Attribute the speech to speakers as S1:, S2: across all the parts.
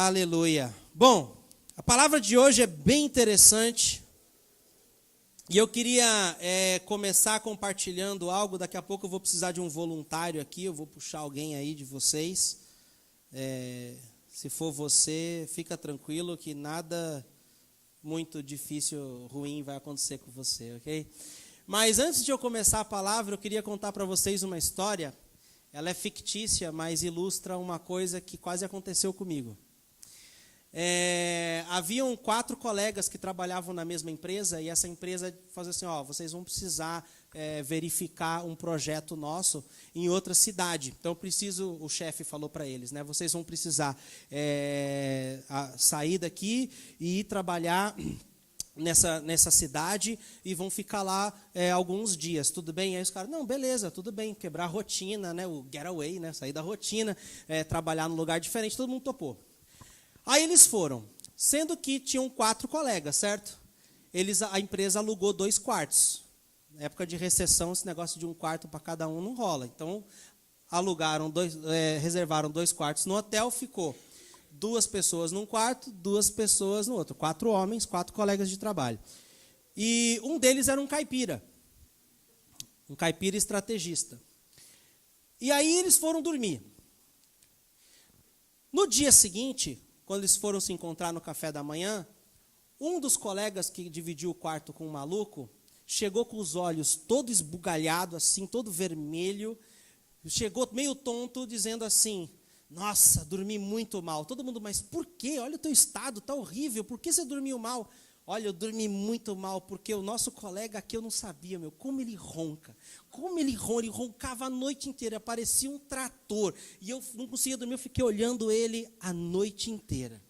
S1: Aleluia. Bom, a palavra de hoje é bem interessante e eu queria começar compartilhando algo. Daqui a pouco eu vou precisar de um voluntário aqui, eu vou puxar alguém aí de vocês. Se for você, fica tranquilo que nada muito difícil, ruim vai acontecer com você, ok? Mas antes de eu começar a palavra, eu queria contar para vocês uma história. Ela é fictícia, mas ilustra uma coisa que quase aconteceu comigo. Haviam 4 colegas que trabalhavam na mesma empresa, e essa empresa fazia assim, vocês vão precisar verificar um projeto nosso em outra cidade. Então, o chefe falou para eles, vocês vão precisar sair daqui e ir trabalhar nessa cidade e vão ficar lá alguns dias, tudo bem? Aí os caras, não, beleza, tudo bem, quebrar a rotina, o getaway, sair da rotina, trabalhar num lugar diferente, todo mundo topou. Aí eles foram, sendo que tinham 4 colegas, certo? A empresa alugou 2 quartos. Na época de recessão, esse negócio de um quarto para cada um não rola. Então, reservaram 2 quartos no hotel, ficou 2 pessoas num quarto, 2 pessoas no outro. 4 homens, 4 colegas de trabalho. E um deles era um caipira estrategista. E aí eles foram dormir. No dia seguinte, quando eles foram se encontrar no café da manhã, um dos colegas que dividiu o quarto com um maluco, chegou com os olhos todo esbugalhado, assim, todo vermelho, chegou meio tonto, dizendo assim, nossa, dormi muito mal. Todo mundo, mas por quê? Olha o teu estado, está horrível, por que você dormiu mal? Olha, eu dormi muito mal, porque o nosso colega aqui, eu não sabia, como ele ronca. Ele roncava a noite inteira, parecia um trator. E eu não conseguia dormir, eu fiquei olhando ele a noite inteira.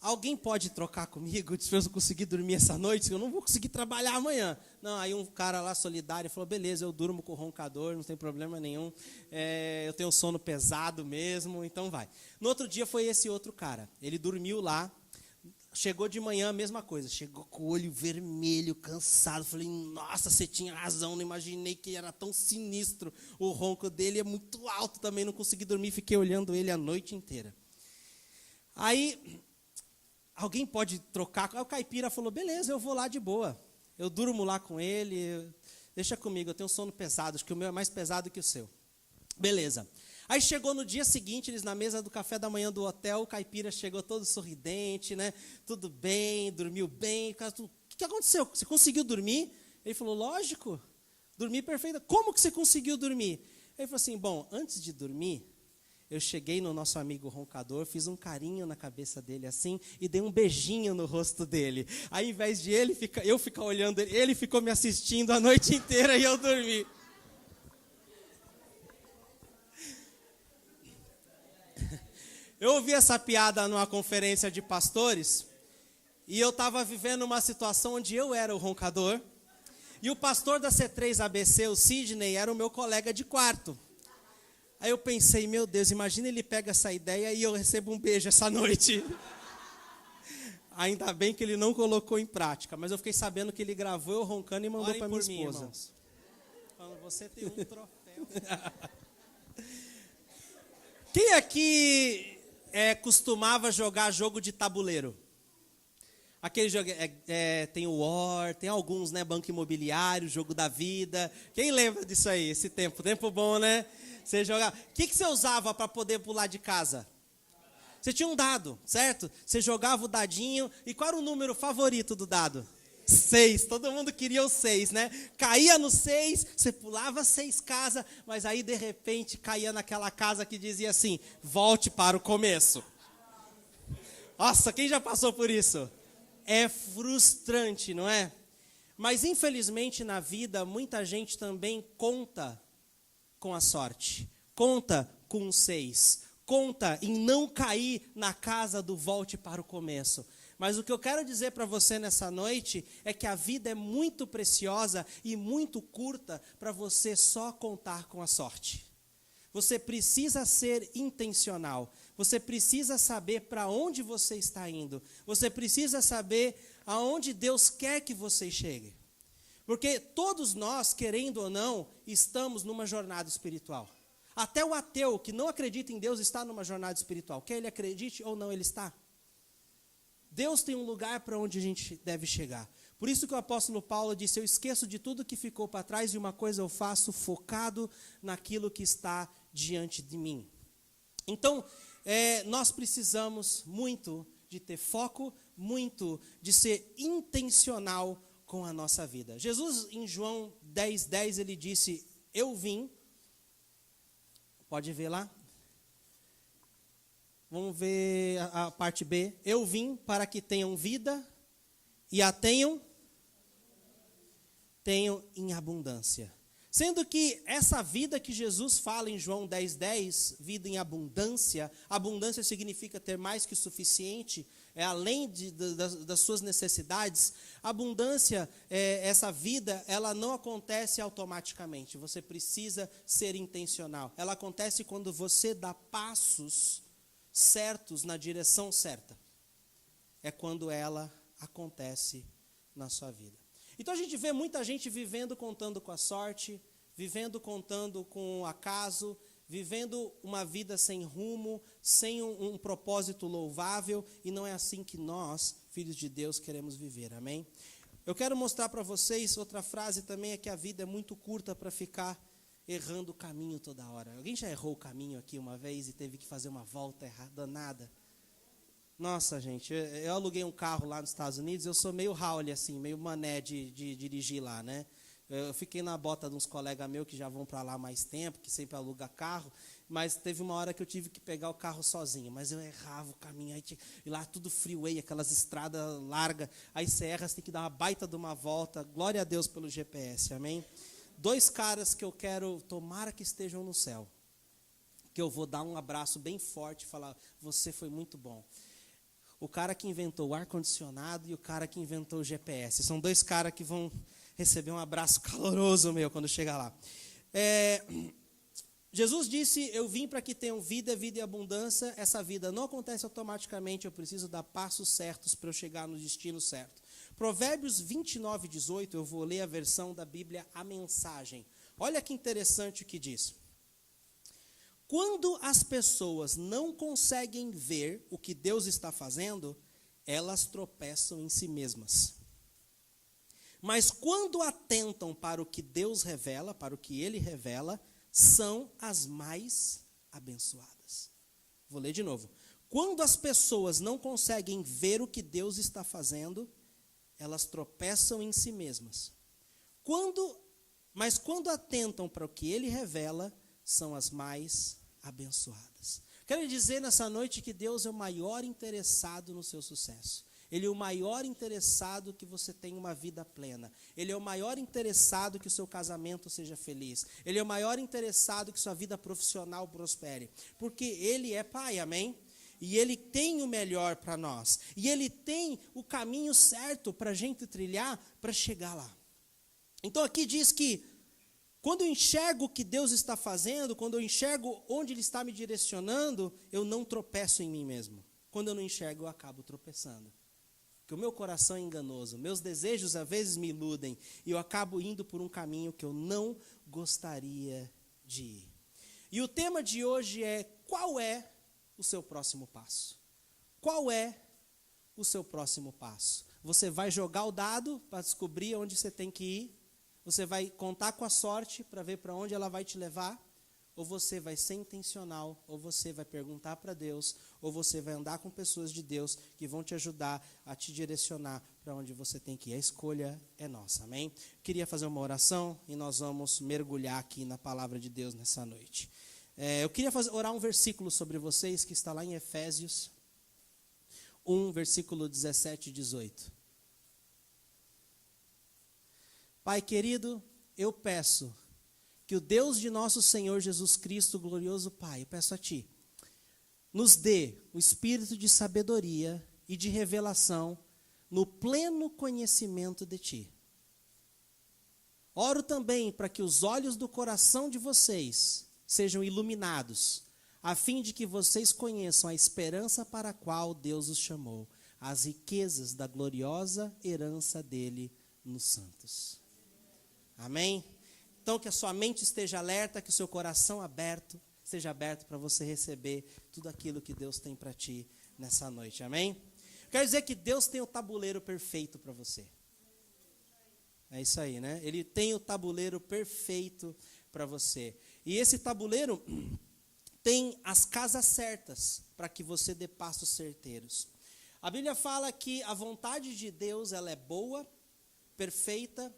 S1: Alguém pode trocar comigo, se eu conseguir dormir essa noite? Eu não vou conseguir trabalhar amanhã. Não, aí um cara lá solidário falou, beleza, eu durmo com o roncador, não tem problema nenhum. Eu tenho sono pesado mesmo, então vai. No outro dia foi esse outro cara. Ele dormiu lá, chegou de manhã, a mesma coisa. Chegou com o olho vermelho, cansado. Falei, nossa, você tinha razão, não imaginei que era tão sinistro. O ronco dele é muito alto também, não consegui dormir, fiquei olhando ele a noite inteira. Aí, alguém pode trocar? Aí o caipira falou, beleza, eu vou lá de boa. Eu durmo lá com ele, deixa comigo, eu tenho sono pesado, acho que o meu é mais pesado que o seu. Beleza. Aí chegou no dia seguinte, eles na mesa do café da manhã do hotel, o caipira chegou todo sorridente, tudo bem, dormiu bem. O que aconteceu? Você conseguiu dormir? Ele falou, lógico, dormi perfeito. Como que você conseguiu dormir? Ele falou assim, bom, antes de dormir, eu cheguei no nosso amigo roncador, fiz um carinho na cabeça dele assim e dei um beijinho no rosto dele. Aí, ao invés de eu ficar olhando ele ficou me assistindo a noite inteira e eu dormi. Eu ouvi essa piada numa conferência de pastores e eu estava vivendo uma situação onde eu era o roncador e o pastor da C3 ABC, o Sidney, era o meu colega de quarto. Aí eu pensei, meu Deus, imagina ele pega essa ideia e eu recebo um beijo essa noite. Ainda bem que ele não colocou em prática, mas eu fiquei sabendo que ele gravou eu roncando e mandou para minha esposa. Irmãos. Falando, você tem um troféu. Quem aqui costumava jogar jogo de tabuleiro? Aquele jogo, tem o War, tem alguns, Banco Imobiliário, Jogo da Vida. Quem lembra disso aí, esse tempo? Tempo bom, né? Você jogava. O que você usava para poder pular de casa? Você tinha um dado, certo? Você jogava o dadinho. E qual era o número favorito do dado? 6. Todo mundo queria o 6, Caía no 6, você pulava 6 casas, mas aí, de repente, caía naquela casa que dizia assim, volte para o começo. Nossa, quem já passou por isso? É frustrante, não é? Mas, infelizmente, na vida, muita gente também conta com a sorte, conta com um 6, conta em não cair na casa do volte para o começo. Mas o que eu quero dizer para você nessa noite é que a vida é muito preciosa e muito curta para você só contar com a sorte. Você precisa ser intencional, você precisa saber para onde você está indo, você precisa saber aonde Deus quer que você chegue. Porque todos nós, querendo ou não, estamos numa jornada espiritual. Até o ateu que não acredita em Deus está numa jornada espiritual. Quer ele acredite ou não, ele está. Deus tem um lugar para onde a gente deve chegar. Por isso que o apóstolo Paulo disse, eu esqueço de tudo que ficou para trás e uma coisa eu faço focado naquilo que está diante de mim. Então, nós precisamos muito de ter foco, muito de ser intencional com a nossa vida. Jesus, em João 10:10, ele disse, eu vim, pode ver lá? Vamos ver a parte B. Eu vim para que tenham vida e a tenham em abundância. Sendo que essa vida que Jesus fala em João 10:10, vida em abundância, abundância significa ter mais que o suficiente, além das suas necessidades. Abundância, essa vida, ela não acontece automaticamente, você precisa ser intencional. Ela acontece quando você dá passos certos na direção certa. É quando ela acontece na sua vida. Então a gente vê muita gente vivendo contando com a sorte, vivendo contando com o acaso, vivendo uma vida sem rumo, sem um propósito louvável, e não é assim que nós, filhos de Deus, queremos viver, amém? Eu quero mostrar para vocês, outra frase também é que a vida é muito curta para ficar errando o caminho toda hora. Alguém já errou o caminho aqui uma vez e teve que fazer uma volta danada? Nossa, gente, eu aluguei um carro lá nos Estados Unidos, eu sou meio Raul, assim, meio mané de dirigir lá, né? Eu fiquei na bota de uns colegas meus que já vão para lá há mais tempo, que sempre alugam carro, mas teve uma hora que eu tive que pegar o carro sozinho, mas eu errava o caminho, aí e lá tudo freeway, aquelas estradas largas, aí você erra, você tem que dar uma baita de uma volta, glória a Deus pelo GPS, amém? 2 caras que eu quero, tomara que estejam no céu, que eu vou dar um abraço bem forte e falar, você foi muito bom. O cara que inventou o ar-condicionado e o cara que inventou o GPS. São 2 caras que vão receber um abraço caloroso meu quando chegar lá. Jesus disse, eu vim para que tenham vida e abundância. Essa vida não acontece automaticamente, eu preciso dar passos certos para eu chegar no destino certo. Provérbios 29:18, eu vou ler a versão da Bíblia, a mensagem. Olha que interessante o que diz. Quando as pessoas não conseguem ver o que Deus está fazendo, elas tropeçam em si mesmas. Mas quando atentam para o que Deus revela, para o que Ele revela, são as mais abençoadas. Vou ler de novo. Quando as pessoas não conseguem ver o que Deus está fazendo, elas tropeçam em si mesmas. Mas quando atentam para o que Ele revela, são as mais abençoadas. Quero dizer nessa noite que Deus é o maior interessado no seu sucesso. Ele é o maior interessado que você tenha uma vida plena. Ele é o maior interessado que o seu casamento seja feliz. Ele é o maior interessado que sua vida profissional prospere. Porque Ele é Pai, amém? E Ele tem o melhor para nós. E Ele tem o caminho certo para a gente trilhar para chegar lá. Então aqui diz que quando eu enxergo o que Deus está fazendo, quando eu enxergo onde Ele está me direcionando, eu não tropeço em mim mesmo. Quando eu não enxergo, eu acabo tropeçando. Porque o meu coração é enganoso, meus desejos às vezes me iludem, e eu acabo indo por um caminho que eu não gostaria de ir. E o tema de hoje é, qual é o seu próximo passo? Qual é o seu próximo passo? Você vai jogar o dado para descobrir onde você tem que ir? Você vai contar com a sorte para ver para onde ela vai te levar? Ou você vai ser intencional, ou você vai perguntar para Deus, ou você vai andar com pessoas de Deus que vão te ajudar a te direcionar para onde você tem que ir. A escolha é nossa, amém? Queria fazer uma oração e nós vamos mergulhar aqui na palavra de Deus nessa noite. Eu queria orar um versículo sobre vocês que está lá em Efésios 1, versículo 17 e 18. Pai querido, eu peço que o Deus de nosso Senhor Jesus Cristo, glorioso Pai, eu peço a Ti, nos dê o espírito de sabedoria e de revelação no pleno conhecimento de Ti. Oro também para que os olhos do coração de vocês sejam iluminados, a fim de que vocês conheçam a esperança para a qual Deus os chamou, as riquezas da gloriosa herança dele nos santos. Amém? Então, que a sua mente esteja alerta, que o seu coração seja aberto para você receber tudo aquilo que Deus tem para ti nessa noite, amém? Quero dizer que Deus tem o tabuleiro perfeito para você. É isso aí, né? Ele tem o tabuleiro perfeito para você. E esse tabuleiro tem as casas certas para que você dê passos certeiros. A Bíblia fala que a vontade de Deus, ela é boa, perfeita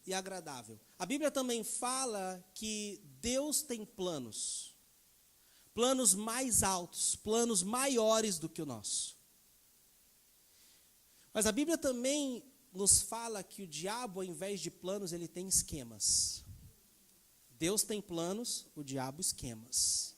S1: e agradável. A Bíblia também fala que Deus tem planos mais altos, planos maiores do que o nosso. Mas a Bíblia também nos fala que o diabo, ao invés de planos, ele tem esquemas. Deus tem planos, o diabo esquemas.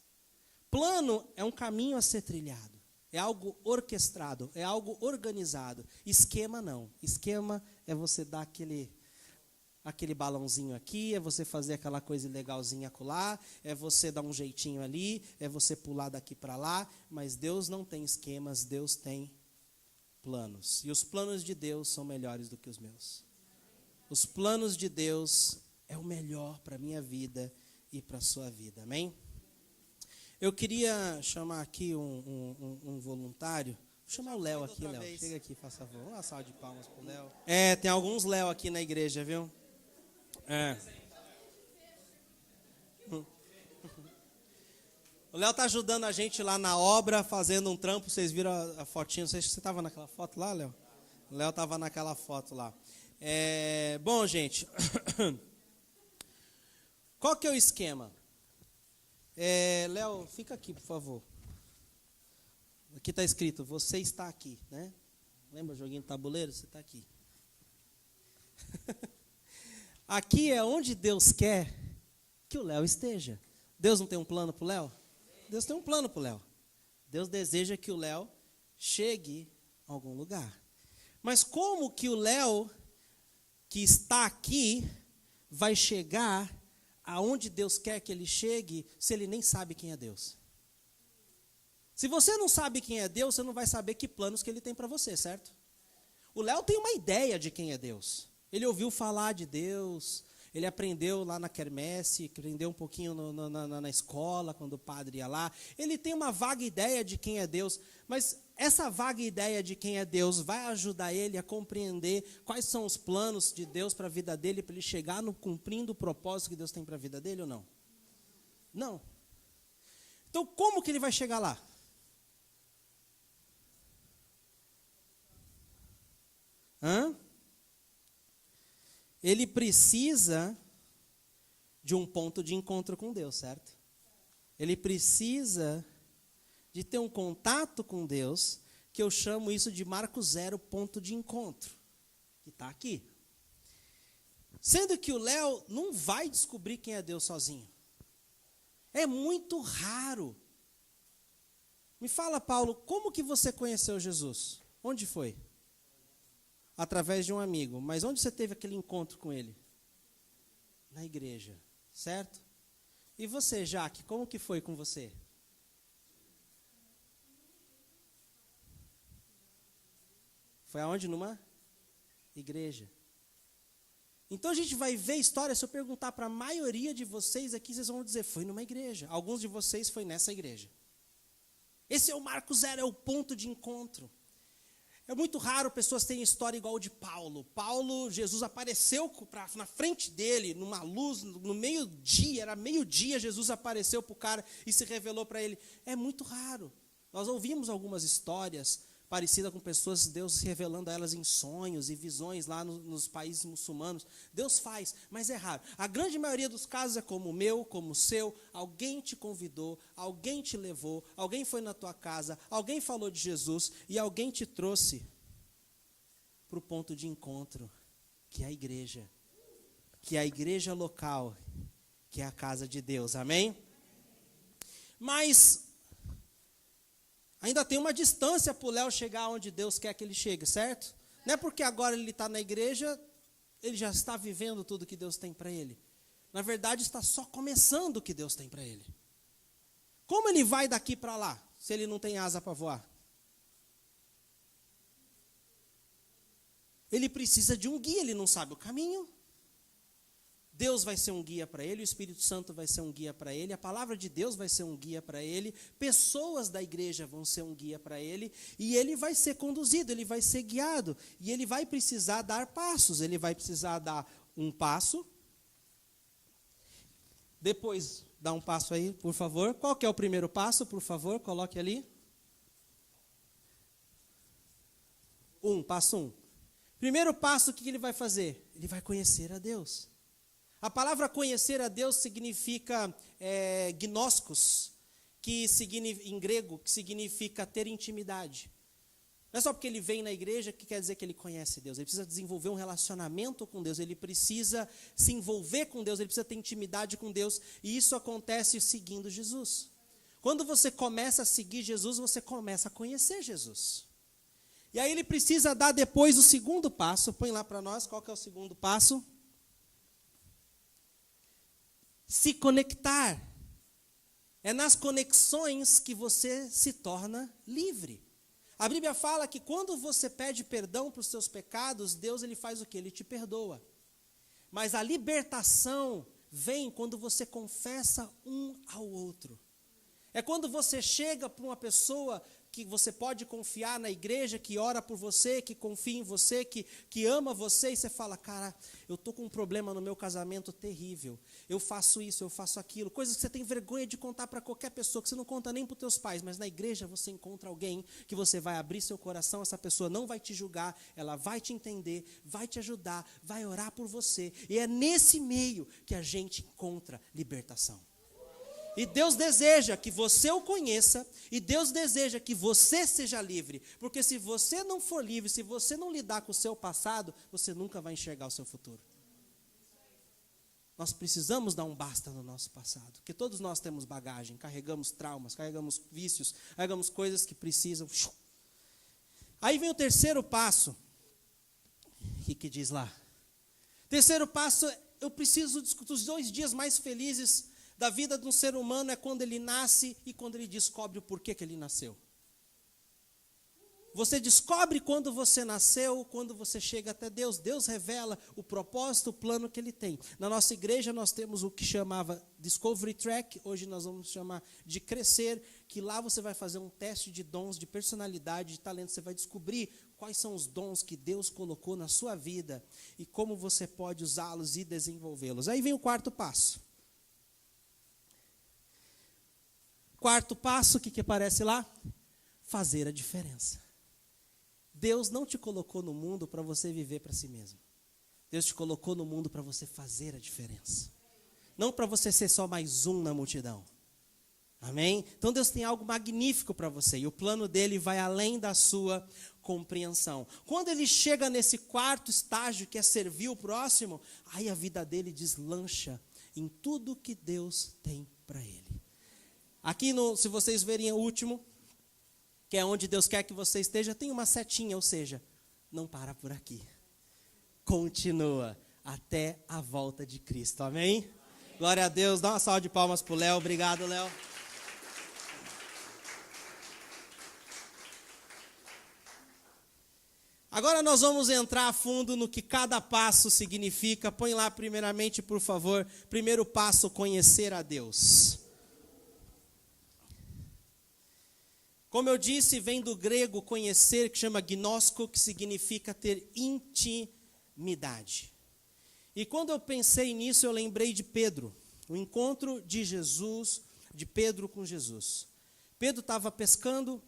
S1: Plano é um caminho a ser trilhado, é algo orquestrado, é algo organizado. Esquema não. Esquema é você dar aquele balãozinho aqui, é você fazer aquela coisa legalzinha acolá, é você dar um jeitinho ali, é você pular daqui para lá, mas Deus não tem esquemas, Deus tem planos. E os planos de Deus são melhores do que os meus. Os planos de Deus é o melhor para a minha vida e para a sua vida, amém? Eu queria chamar aqui um voluntário. Vou chamar o Léo aqui, Léo. Chega aqui, faça favor. Uma salva de palmas pro Léo. Tem alguns Léo aqui na igreja, viu? O Léo tá ajudando a gente lá na obra, fazendo um trampo. Vocês viram a fotinha? Não sei se você estava naquela foto lá, Léo? O Léo estava naquela foto lá. Bom, gente. Qual que é o esquema? Léo, fica aqui, por favor. Aqui está escrito, você está aqui, né? Lembra o joguinho de tabuleiro? Você está aqui. Aqui é onde Deus quer que o Léo esteja. Deus não tem um plano para o Léo? Deus tem um plano para o Léo. Deus deseja que o Léo chegue a algum lugar. Mas como que o Léo, que está aqui, vai chegar aonde Deus quer que ele chegue, se ele nem sabe quem é Deus? Se você não sabe quem é Deus, você não vai saber que planos que ele tem para você, certo? O Léo tem uma ideia de quem é Deus. Ele ouviu falar de Deus, ele aprendeu lá na quermesse, aprendeu um pouquinho na escola, quando o padre ia lá. Ele tem uma vaga ideia de quem é Deus, mas essa vaga ideia de quem é Deus vai ajudar ele a compreender quais são os planos de Deus para a vida dele, para ele chegar no cumprindo o propósito que Deus tem para a vida dele ou não? Não. Então, como que ele vai chegar lá? Ele precisa de um ponto de encontro com Deus, certo? Ele precisa de ter um contato com Deus, que eu chamo isso de Marco Zero, ponto de encontro, que está aqui. Sendo que o Léo não vai descobrir quem é Deus sozinho. É muito raro. Me fala, Paulo, como que você conheceu Jesus? Onde foi? Através de um amigo. Mas onde você teve aquele encontro com ele? Na igreja, certo? E você, Jaque, como que foi com você? Foi aonde? Numa igreja. Então a gente vai ver história, se eu perguntar para a maioria de vocês aqui, vocês vão dizer, foi numa igreja. Alguns de vocês foi nessa igreja. Esse é o Marco Zero, é o ponto de encontro. É muito raro pessoas terem história igual de Paulo. Paulo, Jesus apareceu na frente dele, numa luz, no meio-dia, era meio-dia, Jesus apareceu para o cara e se revelou para ele. É muito raro. Nós ouvimos algumas histórias parecidas com pessoas, Deus se revelando a elas em sonhos e visões lá nos países muçulmanos. Deus faz, mas é raro. A grande maioria dos casos é como o meu, como o seu. Alguém te convidou, alguém te levou, alguém foi na tua casa, alguém falou de Jesus e alguém te trouxe para o ponto de encontro, que é a igreja. Que é a igreja local, que é a casa de Deus. Amém? Mas ainda tem uma distância para o Léo chegar onde Deus quer que ele chegue, certo? Não é porque agora ele está na igreja, ele já está vivendo tudo que Deus tem para ele. Na verdade, está só começando o que Deus tem para ele. Como ele vai daqui para lá, se ele não tem asa para voar? Ele precisa de um guia, ele não sabe o caminho. Deus vai ser um guia para ele, o Espírito Santo vai ser um guia para ele, a palavra de Deus vai ser um guia para ele, pessoas da igreja vão ser um guia para ele, e ele vai ser conduzido, ele vai ser guiado, e ele vai precisar dar passos, ele vai precisar dar um passo, depois dá um passo aí, por favor. Qual que é o primeiro passo, por favor, coloque ali. Passo 1. Primeiro passo, o que ele vai fazer? Ele vai conhecer a Deus. A palavra conhecer a Deus significa gnoskos, em grego, que significa ter intimidade. Não é só porque ele vem na igreja que quer dizer que ele conhece Deus. Ele precisa desenvolver um relacionamento com Deus, ele precisa se envolver com Deus, ele precisa ter intimidade com Deus. E isso acontece seguindo Jesus. Quando você começa a seguir Jesus, você começa a conhecer Jesus. E aí ele precisa dar depois o segundo passo. Põe lá para nós, qual que é o segundo passo? Se conectar. É nas conexões que você se torna livre. A Bíblia fala que quando você pede perdão para os seus pecados, Deus ele faz o quê? Ele te perdoa. Mas a libertação vem quando você confessa um ao outro. É quando você chega para uma pessoa que você pode confiar na igreja, que ora por você, que confia em você, que ama você, e você fala, cara, eu estou com um problema no meu casamento terrível, eu faço isso, eu faço aquilo, coisas que você tem vergonha de contar para qualquer pessoa, que você não conta nem para os teus pais, mas na igreja você encontra alguém que você vai abrir seu coração, essa pessoa não vai te julgar, ela vai te entender, vai te ajudar, vai orar por você, e é nesse meio que a gente encontra libertação. E Deus deseja que você o conheça, e Deus deseja que você seja livre, porque se você não for livre, se você não lidar com o seu passado, você nunca vai enxergar o seu futuro. Nós precisamos dar um basta no nosso passado, porque todos nós temos bagagem, carregamos traumas, carregamos vícios, carregamos coisas que precisam. Aí vem o terceiro passo, o que diz lá? Terceiro passo, eu preciso dos 2 dias mais felizes da vida de um ser humano é quando ele nasce e quando ele descobre o porquê que ele nasceu. Você descobre quando você nasceu, quando você chega até Deus. Deus revela o propósito, o plano que ele tem. Na nossa igreja nós temos o que chamava Discovery Track, hoje nós vamos chamar de Crescer, que lá você vai fazer um teste de dons, de personalidade, de talento. Você vai descobrir quais são os dons que Deus colocou na sua vida e como você pode usá-los e desenvolvê-los. Aí vem o quarto passo. Quarto passo, o que aparece lá? Fazer a diferença. Deus não te colocou no mundo para você viver para si mesmo. Deus te colocou no mundo para você fazer a diferença. Não para você ser só mais um na multidão. Amém? Então Deus tem algo magnífico para você. E o plano dele vai além da sua compreensão. Quando ele chega nesse quarto estágio, que é servir o próximo, aí a vida dele deslancha em tudo que Deus tem para ele. Aqui, se vocês verem o último, que é onde Deus quer que você esteja, tem uma setinha, ou seja, não para por aqui. Continua até a volta de Cristo, amém? Amém. Glória a Deus, dá uma salva de palmas para o Léo, obrigado, Léo. Agora nós vamos entrar a fundo no que cada passo significa. Põe lá primeiramente, por favor, primeiro passo, conhecer a Deus. Como eu disse, vem do grego conhecer, que chama gnosko, que significa ter intimidade. E quando eu pensei nisso, eu lembrei de Pedro, o encontro de Jesus, de Pedro com Jesus. Pedro estava pescando,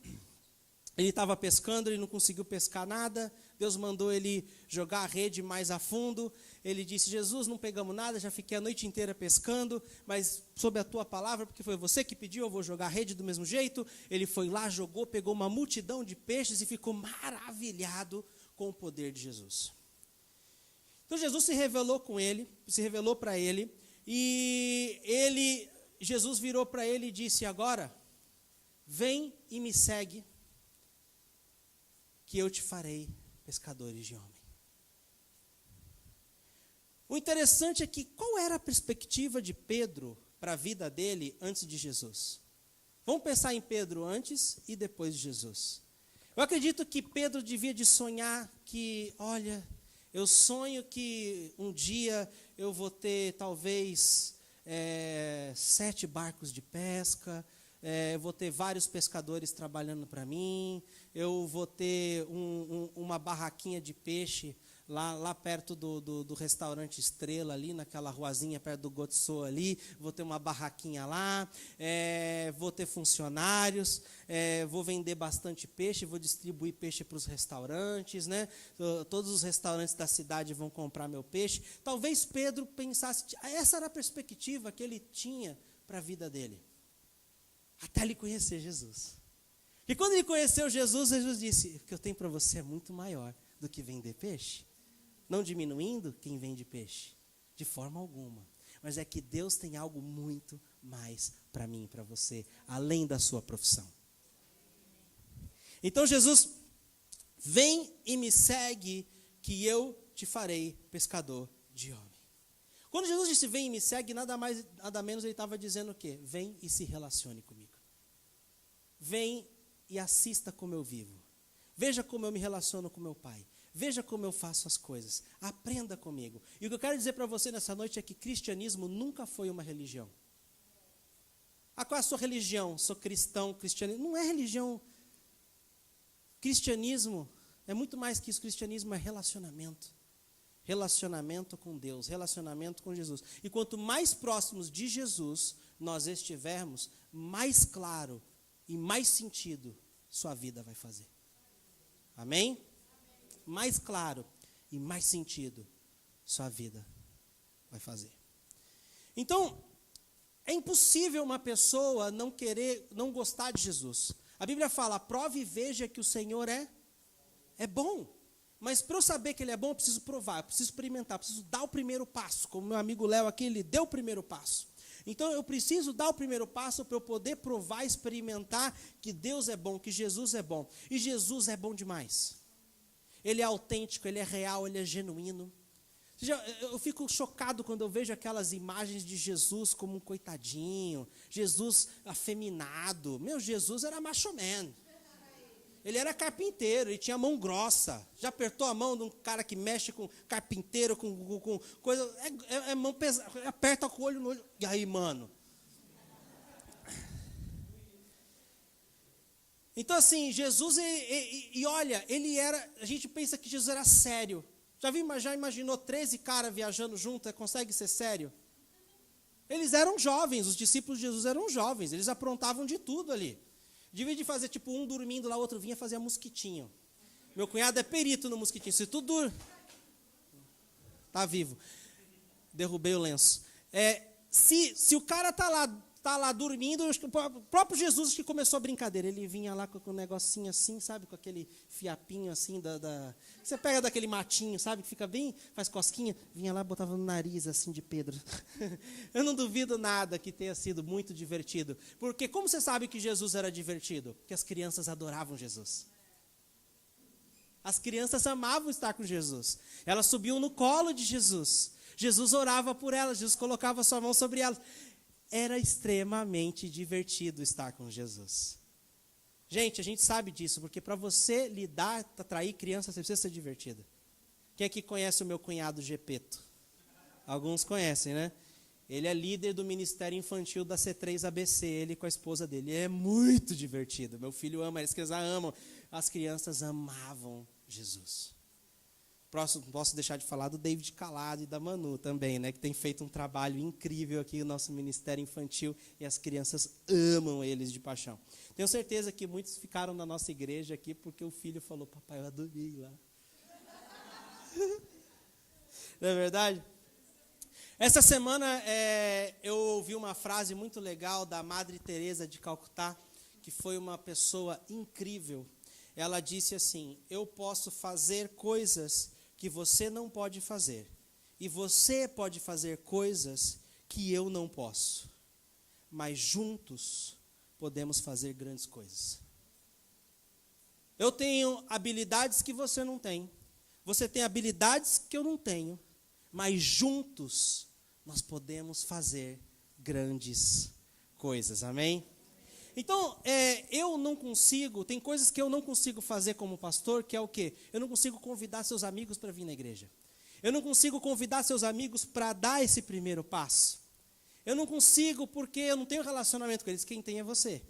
S1: ele não conseguiu pescar nada, Deus mandou ele jogar a rede mais a fundo. Ele disse, Jesus, não pegamos nada, já fiquei a noite inteira pescando, mas sob a tua palavra, porque foi você que pediu, eu vou jogar a rede do mesmo jeito. Ele foi lá, jogou, pegou uma multidão de peixes e ficou maravilhado com o poder de Jesus. Então Jesus se revelou para ele, e Jesus virou para ele e disse, agora, vem e me segue, que eu te farei pescadores de homem. O interessante é que, qual era a perspectiva de Pedro para a vida dele antes de Jesus? Vamos pensar em Pedro antes e depois de Jesus. Eu acredito que Pedro devia de sonhar que, olha, Eu sonho que um dia eu vou ter talvez 7 barcos de pesca, eu vou ter vários pescadores trabalhando para mim, eu vou ter uma barraquinha de peixe lá perto do restaurante Estrela, ali naquela ruazinha perto do Gotso ali, vou ter uma barraquinha lá, vou ter funcionários, vou vender bastante peixe, vou distribuir peixe para os restaurantes, né? Todos os restaurantes da cidade vão comprar meu peixe. Talvez Pedro pensasse, essa era a perspectiva que ele tinha para a vida dele, até ele conhecer Jesus. E quando ele conheceu Jesus, Jesus disse, o que eu tenho para você é muito maior do que vender peixe. Não diminuindo quem vende peixe, de forma alguma. Mas é que Deus tem algo muito mais para mim e para você, além da sua profissão. Então Jesus, vem e me segue, que eu te farei pescador de homem. Quando Jesus disse vem e me segue, nada mais, nada menos, ele estava dizendo o quê? Vem e se relacione comigo. Vem e assista como eu vivo. Veja como eu me relaciono com meu Pai. Veja como eu faço as coisas. Aprenda comigo. E o que eu quero dizer para você nessa noite é que cristianismo nunca foi uma religião. Qual é a sua religião? Sou cristão, cristianismo. Não é religião. Cristianismo é muito mais que isso. Cristianismo é relacionamento. Relacionamento com Deus, relacionamento com Jesus. E quanto mais próximos de Jesus nós estivermos, mais claro e mais sentido sua vida vai fazer. Amém? Mais claro e mais sentido sua vida vai fazer. Então, é impossível uma pessoa não gostar de Jesus. A Bíblia fala, prove e veja que o Senhor é bom. Mas para eu saber que Ele é bom, eu preciso provar, eu preciso experimentar, eu preciso dar o primeiro passo. Como meu amigo Léo aqui, ele deu o primeiro passo. Então eu preciso dar o primeiro passo para eu poder provar, experimentar que Deus é bom, que Jesus é bom. E Jesus é bom demais. Ele é autêntico, Ele é real, Ele é genuíno. Eu fico chocado quando eu vejo aquelas imagens de Jesus como um coitadinho, Jesus afeminado. Meu, Jesus era macho man. Ele era carpinteiro, ele tinha mão grossa. Já apertou a mão de um cara que mexe com carpinteiro, com coisa... É mão pesada, aperta com o olho no olho. E aí, mano? Então, assim, Jesus, e olha, ele era... A gente pensa que Jesus era sério. Já imaginou 13 caras viajando junto? Consegue ser sério? Eles eram jovens, os discípulos de Jesus eram jovens. Eles aprontavam de tudo ali. Devia de fazer, tipo, um dormindo lá, outro vinha fazer mosquitinho. Meu cunhado é perito no mosquitinho. Se tudo... Tá vivo. Derrubei o lenço. Se o cara tá lá dormindo, o próprio Jesus que começou a brincadeira. Ele vinha lá com um negocinho assim, sabe? Com aquele fiapinho assim, você pega daquele matinho, sabe? Que fica bem, faz cosquinha. Vinha lá, botava no nariz assim de Pedro. Eu não duvido nada que tenha sido muito divertido. Porque como você sabe que Jesus era divertido? Porque as crianças adoravam Jesus. As crianças amavam estar com Jesus. Elas subiam no colo de Jesus. Jesus orava por elas, Jesus colocava sua mão sobre elas. Era extremamente divertido estar com Jesus. Gente, a gente sabe disso, porque para você lidar, atrair crianças, você precisa ser divertido. Quem aqui conhece o meu cunhado Gepeto? Alguns conhecem, né? Ele é líder do Ministério Infantil da C3ABC, ele com a esposa dele. É muito divertido. Meu filho ama, eles amam. As crianças amavam Jesus. Posso deixar de falar do David Calado e da Manu também, né? Que tem feito um trabalho incrível aqui no nosso Ministério Infantil e as crianças amam eles de paixão. Tenho certeza que muitos ficaram na nossa igreja aqui porque o filho falou, papai, eu adorei lá. Não é verdade? Essa semana eu ouvi uma frase muito legal da Madre Teresa de Calcutá, que foi uma pessoa incrível. Ela disse assim, eu posso fazer coisas que você não pode fazer. E você pode fazer coisas que eu não posso. Mas juntos podemos fazer grandes coisas. Eu tenho habilidades que você não tem. Você tem habilidades que eu não tenho. Mas juntos nós podemos fazer grandes coisas. Amém? Então, eu não consigo, tem coisas que eu não consigo fazer como pastor, que é o quê? Eu não consigo convidar seus amigos para vir na igreja. Eu não consigo convidar seus amigos para dar esse primeiro passo. Eu não consigo porque eu não tenho relacionamento com eles. Quem tem é você.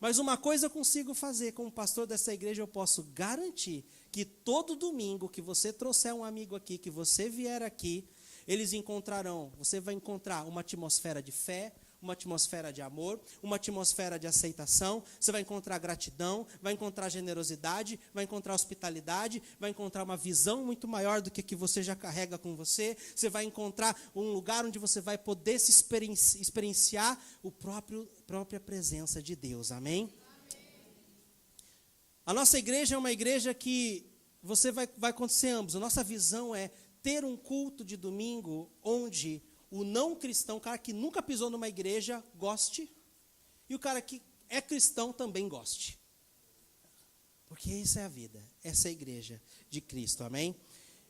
S1: Mas uma coisa eu consigo fazer, como pastor dessa igreja, eu posso garantir que todo domingo que você trouxer um amigo aqui, que você vier aqui, você vai encontrar uma atmosfera de fé, uma atmosfera de amor, uma atmosfera de aceitação, você vai encontrar gratidão, vai encontrar generosidade, vai encontrar hospitalidade, vai encontrar uma visão muito maior do que você já carrega com você, você vai encontrar um lugar onde você vai poder se experienciar própria presença de Deus, amém? A nossa igreja é uma igreja que vai acontecer ambos, a nossa visão é ter um culto de domingo onde o não cristão, o cara que nunca pisou numa igreja, goste, e o cara que é cristão também goste. Porque isso é a vida, essa é a igreja de Cristo, amém?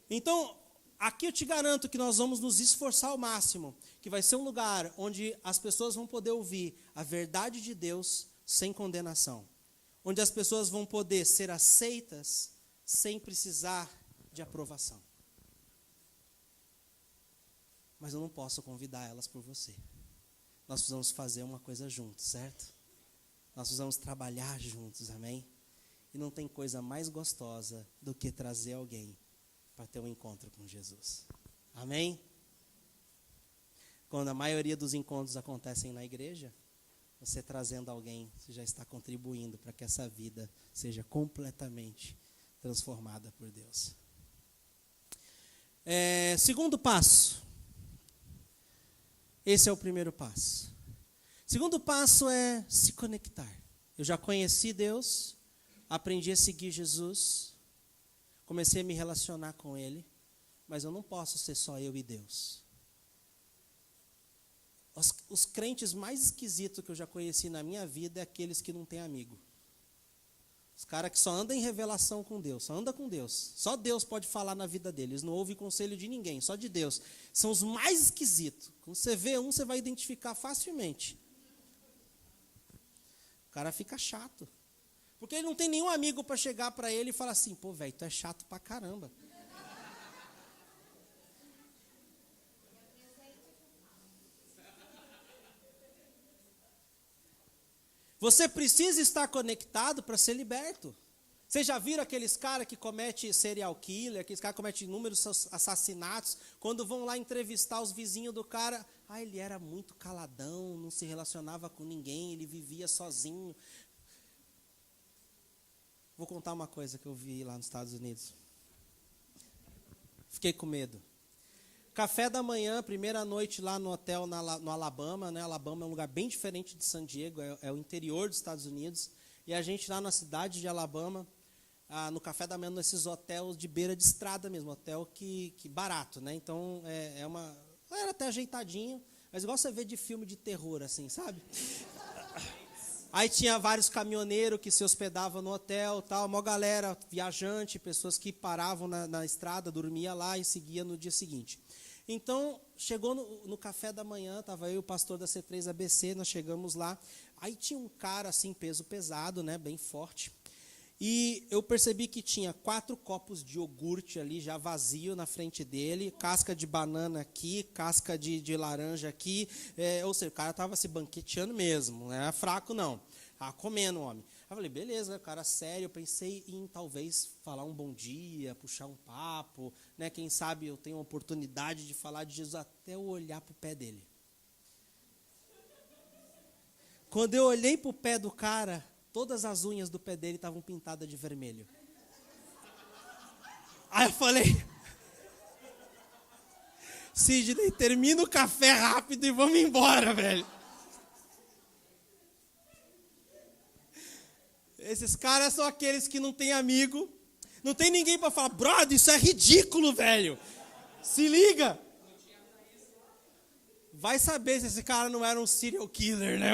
S1: Então, aqui eu te garanto que nós vamos nos esforçar ao máximo, que vai ser um lugar onde as pessoas vão poder ouvir a verdade de Deus sem condenação, onde as pessoas vão poder ser aceitas sem precisar de aprovação. Mas eu não posso convidar elas por você. Nós precisamos fazer uma coisa juntos, certo? Nós precisamos trabalhar juntos, amém? E não tem coisa mais gostosa do que trazer alguém para ter um encontro com Jesus. Amém? Quando a maioria dos encontros acontecem na igreja, você trazendo alguém, você já está contribuindo para que essa vida seja completamente transformada por Deus. Segundo passo. Esse é o primeiro passo. Segundo passo é se conectar. Eu já conheci Deus, aprendi a seguir Jesus, comecei a me relacionar com Ele, mas eu não posso ser só eu e Deus. Os crentes mais esquisitos que eu já conheci na minha vida é aqueles que não têm amigo. Os caras que só andam em revelação com Deus, só andam com Deus. Só Deus pode falar na vida deles, não ouvem conselho de ninguém, só de Deus. São os mais esquisitos. Quando você vê um, você vai identificar facilmente. O cara fica chato. Porque ele não tem nenhum amigo para chegar para ele e falar assim, pô, velho, tu é chato pra caramba. Você precisa estar conectado para ser liberto. Vocês já viram aqueles caras que cometem serial killer, aqueles caras que cometem inúmeros assassinatos, quando vão lá entrevistar os vizinhos do cara, ele era muito caladão, não se relacionava com ninguém, ele vivia sozinho. Vou contar uma coisa que eu vi lá nos Estados Unidos. Fiquei com medo. Café da manhã, primeira noite lá no hotel no Alabama, né? Alabama é um lugar bem diferente de San Diego, é o interior dos Estados Unidos. E a gente lá na cidade de Alabama, no café da manhã, nesses hotéis de beira de estrada mesmo, hotel que barato, né? Então, era até ajeitadinho, mas igual você vê de filme de terror, assim, sabe? Aí tinha vários caminhoneiros que se hospedavam no hotel, tal, uma galera viajante, pessoas que paravam na estrada, dormia lá e seguia no dia seguinte. Então, chegou no café da manhã, estava eu e o pastor da C3 ABC, nós chegamos lá. Aí tinha um cara, assim, peso pesado, né, bem forte. E eu percebi que tinha 4 copos de iogurte ali, já vazio na frente dele, casca de banana aqui, casca de laranja aqui. Ou seja, o cara estava se banqueteando mesmo, não era fraco não. Estava comendo o homem. Eu falei, beleza, cara sério, eu pensei em talvez falar um bom dia, puxar um papo, né? Quem sabe eu tenho a oportunidade de falar de Jesus até eu olhar para o pé dele. Quando eu olhei para o pé do cara, todas as unhas do pé dele estavam pintadas de vermelho. Aí eu falei, Sidney, termina o café rápido e vamos embora, velho. Esses caras são aqueles que não têm amigo, não tem ninguém para falar, brother, isso é ridículo, velho. Se liga. Vai saber se esse cara não era um serial killer, né?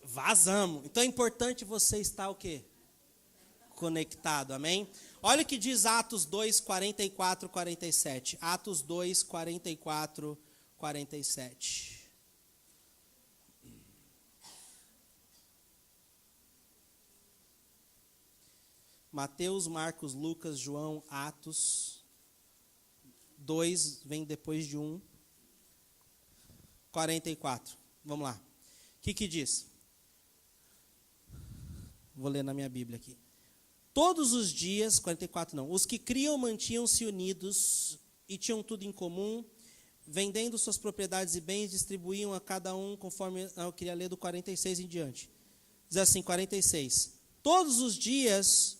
S1: Vazamos. Então é importante você estar o quê? Conectado, amém? Olha o que diz Atos 2, 44, 47. Atos 2, 44, 47. Mateus, Marcos, Lucas, João, Atos. 2 vem depois de 1. 44. Vamos lá. O que diz? Vou ler na minha Bíblia aqui. Todos os dias, 44 não, os que criam mantinham-se unidos e tinham tudo em comum, vendendo suas propriedades e bens, distribuíam a cada um conforme, eu queria ler do 46 em diante. Diz assim, 46. Todos os dias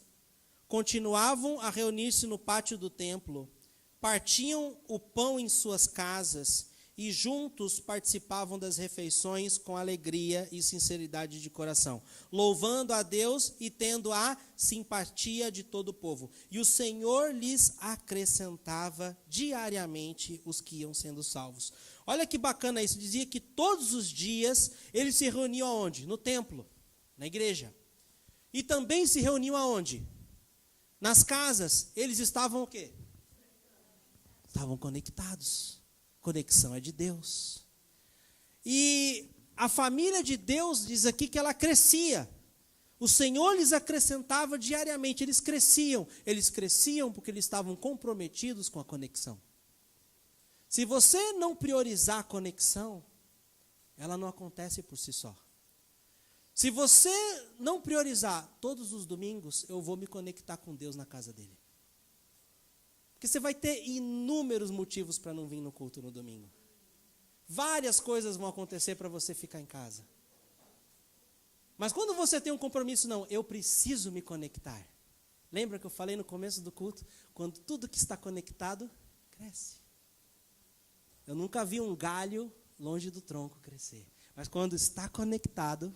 S1: continuavam a reunir-se no pátio do templo, partiam o pão em suas casas e juntos participavam das refeições com alegria e sinceridade de coração, louvando a Deus e tendo a simpatia de todo o povo. E o Senhor lhes acrescentava diariamente os que iam sendo salvos. Olha que bacana isso, dizia que todos os dias eles se reuniam aonde? No templo, na igreja. E também se reuniam aonde? Nas casas. Eles estavam o quê? Estavam conectados. Conexão é de Deus. E a família de Deus diz aqui que ela crescia. O Senhor lhes acrescentava diariamente, eles cresciam. Eles cresciam porque eles estavam comprometidos com a conexão. Se você não priorizar a conexão, ela não acontece por si só. Se você não priorizar, todos os domingos eu vou me conectar com Deus na casa dele. Porque você vai ter inúmeros motivos para não vir no culto no domingo. Várias coisas vão acontecer para você ficar em casa. Mas quando você tem um compromisso, não, eu preciso me conectar. Lembra que eu falei no começo do culto? Quando tudo que está conectado, cresce. Eu nunca vi um galho longe do tronco crescer. Mas quando está conectado,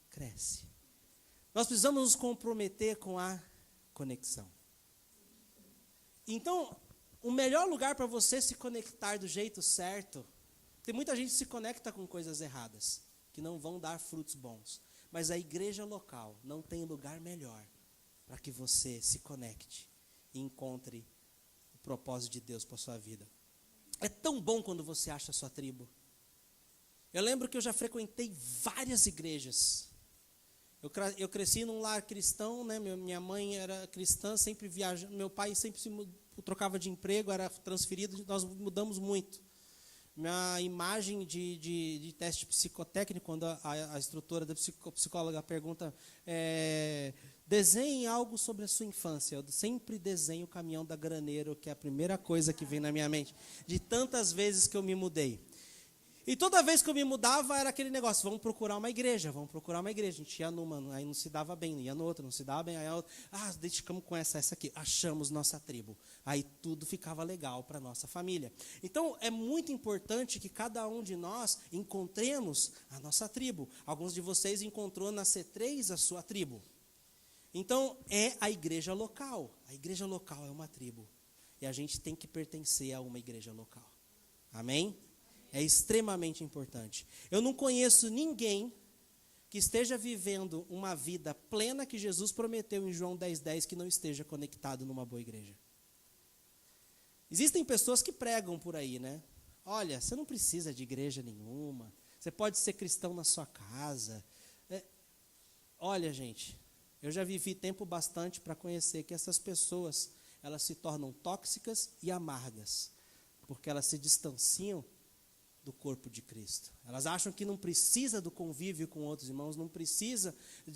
S1: cresce. Nós precisamos nos comprometer com a conexão. Então, o melhor lugar para você se conectar do jeito certo, tem muita gente que se conecta com coisas erradas, que não vão dar frutos bons. Mas a igreja local não tem lugar melhor para que você se conecte e encontre o propósito de Deus para a sua vida. É tão bom quando você acha a sua tribo. Eu lembro que eu já frequentei várias igrejas. Eu cresci num lar cristão, né? Minha mãe era cristã, sempre viajava, meu pai sempre trocava de emprego, era transferido, nós mudamos muito. Minha imagem de teste psicotécnico, quando a instrutora da psicóloga pergunta, desenhe algo sobre a sua infância. Eu sempre desenho o caminhão da Graneiro, que é a primeira coisa que vem na minha mente, de tantas vezes que eu me mudei. E toda vez que eu me mudava, era aquele negócio, vamos procurar uma igreja. A gente ia numa, aí não se dava bem, ia no outro, não se dava bem, aí a outra, dedicamos com essa aqui, achamos nossa tribo. Aí tudo ficava legal para a nossa família. Então, é muito importante que cada um de nós encontremos a nossa tribo. Alguns de vocês encontrou na C3 a sua tribo. Então, é a igreja local. A igreja local é uma tribo. E a gente tem que pertencer a uma igreja local. Amém? É extremamente importante. Eu não conheço ninguém que esteja vivendo uma vida plena que Jesus prometeu em João 10:10 que não esteja conectado numa boa igreja. Existem pessoas que pregam por aí, né? Olha, você não precisa de igreja nenhuma. Você pode ser cristão na sua casa. Olha, gente, eu já vivi tempo bastante para conhecer que essas pessoas, elas se tornam tóxicas e amargas, porque elas se distanciam do corpo de Cristo. Elas acham que não precisa do convívio com outros irmãos, não precisa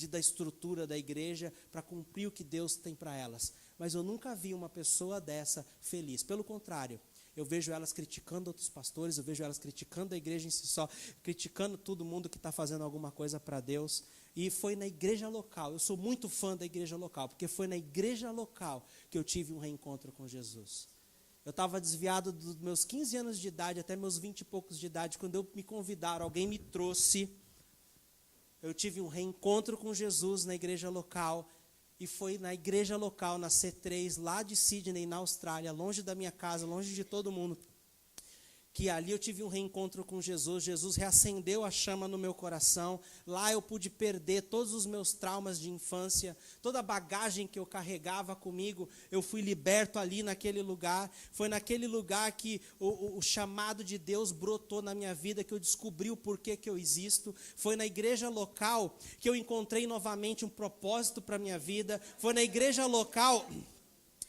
S1: da estrutura da igreja para cumprir o que Deus tem para elas. Mas eu nunca vi uma pessoa dessa feliz. Pelo contrário, eu vejo elas criticando outros pastores, eu vejo elas criticando a igreja em si só, criticando todo mundo que está fazendo alguma coisa para Deus. E foi na igreja local, eu sou muito fã da igreja local, porque foi na igreja local que eu tive um reencontro com Jesus. Eu estava desviado dos meus 15 anos de idade até meus 20 e poucos de idade. Quando me convidaram, alguém me trouxe. Eu tive um reencontro com Jesus na igreja local. E foi na igreja local, na C3, lá de Sydney, na Austrália, longe da minha casa, longe de todo mundo, que ali eu tive um reencontro com Jesus. Jesus reacendeu a chama no meu coração. Lá eu pude perder todos os meus traumas de infância, toda a bagagem que eu carregava comigo, eu fui liberto ali naquele lugar. Foi naquele lugar que o chamado de Deus brotou na minha vida, que eu descobri o porquê que eu existo. Foi na igreja local que eu encontrei novamente um propósito para a minha vida. Foi na igreja local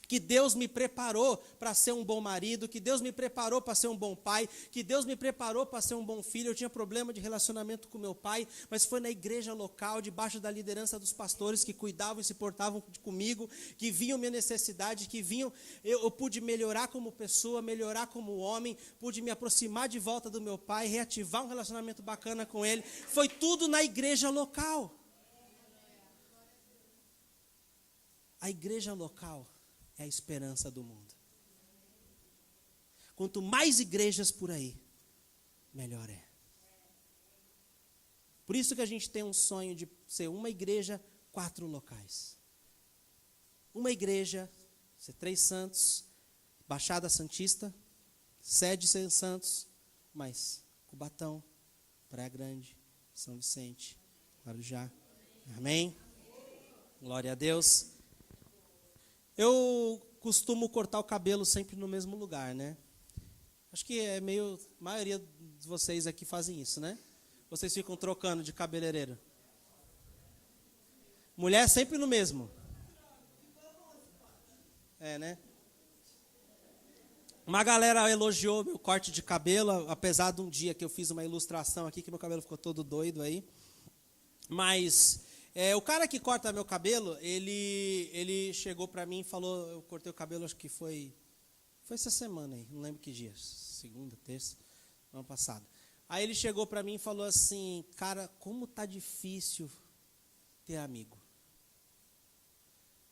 S1: que Deus me preparou para ser um bom marido, que Deus me preparou para ser um bom pai, que Deus me preparou para ser um bom filho. Eu tinha problema de relacionamento com meu pai, mas foi na igreja local, debaixo da liderança dos pastores que cuidavam e se portavam comigo, que viam minha necessidade, que viam, eu pude melhorar como pessoa, melhorar como homem, pude me aproximar de volta do meu pai, reativar um relacionamento bacana com ele. Foi tudo na igreja local. A igreja local é a esperança do mundo. Quanto mais igrejas por aí, melhor é. Por isso que a gente tem um sonho de ser uma igreja, 4 locais. Uma igreja, ser 3 Santos, Baixada Santista, sede São Santos, mais Cubatão, Praia Grande, São Vicente, Guarujá. Amém? Glória a Deus. Eu costumo cortar o cabelo sempre no mesmo lugar, né? Acho que a maioria de vocês aqui fazem isso, né? Vocês ficam trocando de cabeleireiro. Mulher sempre no mesmo. É, né? Uma galera elogiou meu corte de cabelo, apesar de um dia que eu fiz uma ilustração aqui, que meu cabelo ficou todo doido aí. Mas o cara que corta meu cabelo, ele chegou para mim e falou, eu cortei o cabelo, acho que foi essa semana aí, não lembro que dia, segunda, terça, ano passado. Aí ele chegou para mim e falou assim, cara, como tá difícil ter amigo.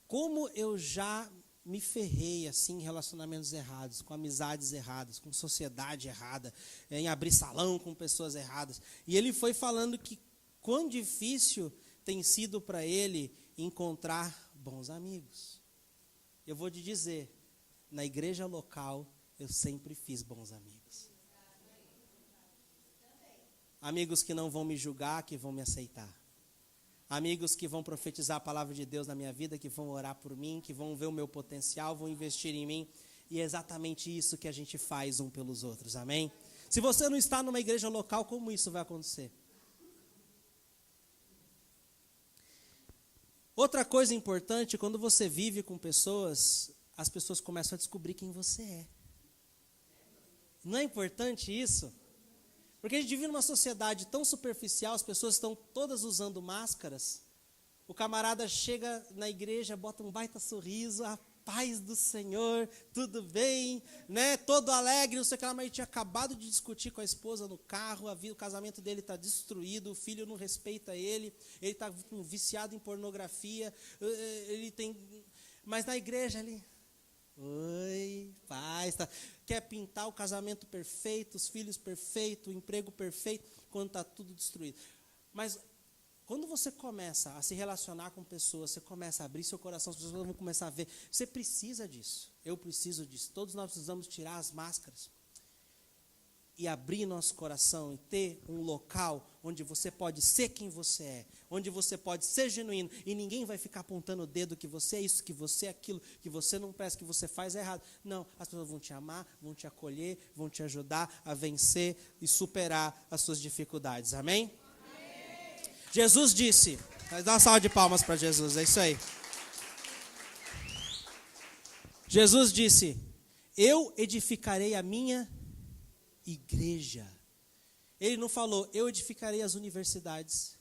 S1: Como eu já me ferrei assim em relacionamentos errados, com amizades erradas, com sociedade errada, em abrir salão com pessoas erradas. E ele foi falando que quão difícil tem sido para ele encontrar bons amigos. Eu vou te dizer, na igreja local, eu sempre fiz bons amigos. Amigos que não vão me julgar, que vão me aceitar. Amigos que vão profetizar a palavra de Deus na minha vida, que vão orar por mim, que vão ver o meu potencial, vão investir em mim. E é exatamente isso que a gente faz um pelos outros, amém? Se você não está numa igreja local, como isso vai acontecer? Outra coisa importante, quando você vive com pessoas, as pessoas começam a descobrir quem você é. Não é importante isso? Porque a gente vive numa sociedade tão superficial, as pessoas estão todas usando máscaras. O camarada chega na igreja, bota um baita sorriso, a paz do Senhor, tudo bem, né? Todo alegre, não sei o que lá, mas ele tinha acabado de discutir com a esposa no carro, o casamento dele está destruído, o filho não respeita ele está viciado em pornografia, mas na igreja ele... Oi, paz, tá. Quer pintar o casamento perfeito, os filhos perfeitos, o emprego perfeito, quando está tudo destruído. Mas quando você começa a se relacionar com pessoas, você começa a abrir seu coração, as pessoas vão começar a ver, você precisa disso, eu preciso disso, todos nós precisamos tirar as máscaras e abrir nosso coração e ter um local onde você pode ser quem você é, onde você pode ser genuíno e ninguém vai ficar apontando o dedo que você é isso, que você é aquilo, que você não presta, que você faz errado. Não, as pessoas vão te amar, vão te acolher, vão te ajudar a vencer e superar as suas dificuldades. Amém? Amém. Jesus disse, dá uma salva de palmas para Jesus, é isso aí. Jesus disse, eu edificarei a minha igreja. Ele não falou, eu edificarei as universidades.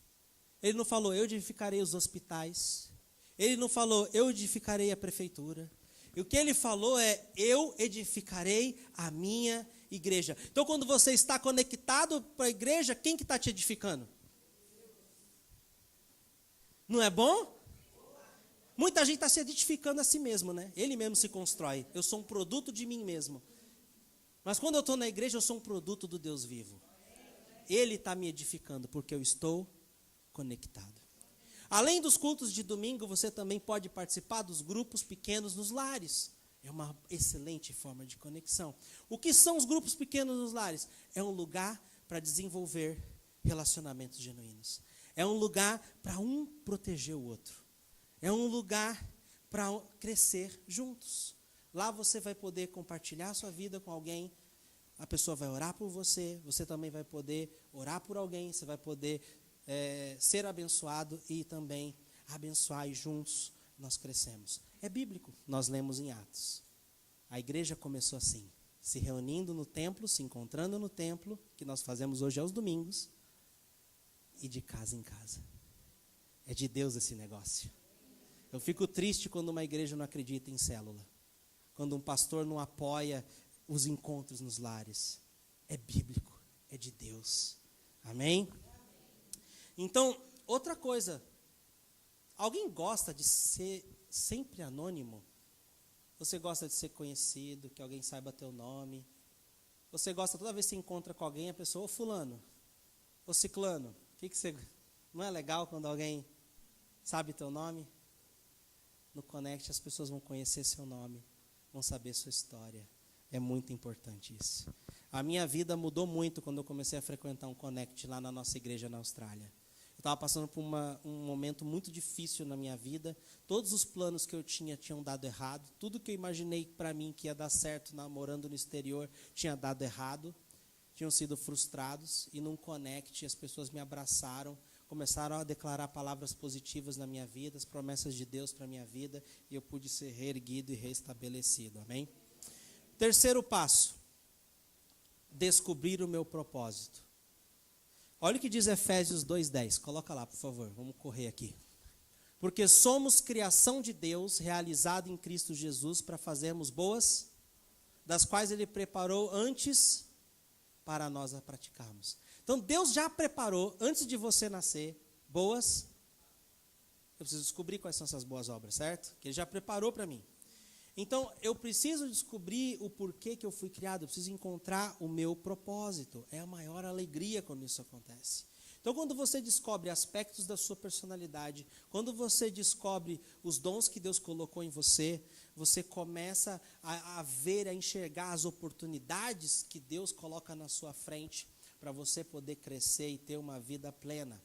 S1: Ele não falou, eu edificarei os hospitais. Ele não falou, eu edificarei a prefeitura. E o que ele falou é, eu edificarei a minha igreja. Então, quando você está conectado para a igreja, quem que está te edificando? Não é bom? Muita gente está se edificando a si mesmo, né? Ele mesmo se constrói. Eu sou um produto de mim mesmo. Mas quando eu estou na igreja, eu sou um produto do Deus vivo. Ele está me edificando, porque eu estou conectado. Além dos cultos de domingo, você também pode participar dos grupos pequenos nos lares. É uma excelente forma de conexão. O que são os grupos pequenos nos lares? É um lugar para desenvolver relacionamentos genuínos. É um lugar para um proteger o outro. É um lugar para crescer juntos. Lá você vai poder compartilhar a sua vida com alguém. A pessoa vai orar por você. Você também vai poder orar por alguém. Você vai poder ser abençoado e também abençoar, e juntos nós crescemos. É bíblico, nós lemos em Atos. A igreja começou assim, se reunindo no templo, se encontrando no templo, que nós fazemos hoje aos domingos, e de casa em casa. É de Deus esse negócio. Eu fico triste quando uma igreja não acredita em célula, quando um pastor não apoia os encontros nos lares. É bíblico, é de Deus. Amém? Então, outra coisa, alguém gosta de ser sempre anônimo? Você gosta de ser conhecido, que alguém saiba teu nome? Você gosta, toda vez que você encontra com alguém, a pessoa, ô fulano, ô ciclano, que você... Não é legal quando alguém sabe teu nome? No Connect as pessoas vão conhecer seu nome, vão saber sua história. É muito importante isso. A minha vida mudou muito quando eu comecei a frequentar um Connect lá na nossa igreja na Austrália. Eu estava passando por um momento muito difícil na minha vida. Todos os planos que eu tinham dado errado. Tudo que eu imaginei para mim que ia dar certo morando no exterior tinha dado errado. Tinham sido frustrados. E num Connect as pessoas me abraçaram. Começaram a declarar palavras positivas na minha vida. As promessas de Deus para a minha vida. E eu pude ser reerguido e restabelecido. Amém? Terceiro passo. Descobrir o meu propósito. Olha o que diz Efésios 2:10. Coloca lá, por favor. Vamos correr aqui. Porque somos criação de Deus, realizada em Cristo Jesus, para fazermos boas, das quais Ele preparou antes para nós a praticarmos. Então, Deus já preparou, antes de você nascer, boas. Eu preciso descobrir quais são essas boas obras, certo? Que Ele já preparou para mim. Então, eu preciso descobrir o porquê que eu fui criado, eu preciso encontrar o meu propósito. É a maior alegria quando isso acontece. Então, quando você descobre aspectos da sua personalidade, quando você descobre os dons que Deus colocou em você, você começa a ver, a enxergar as oportunidades que Deus coloca na sua frente para você poder crescer e ter uma vida plena.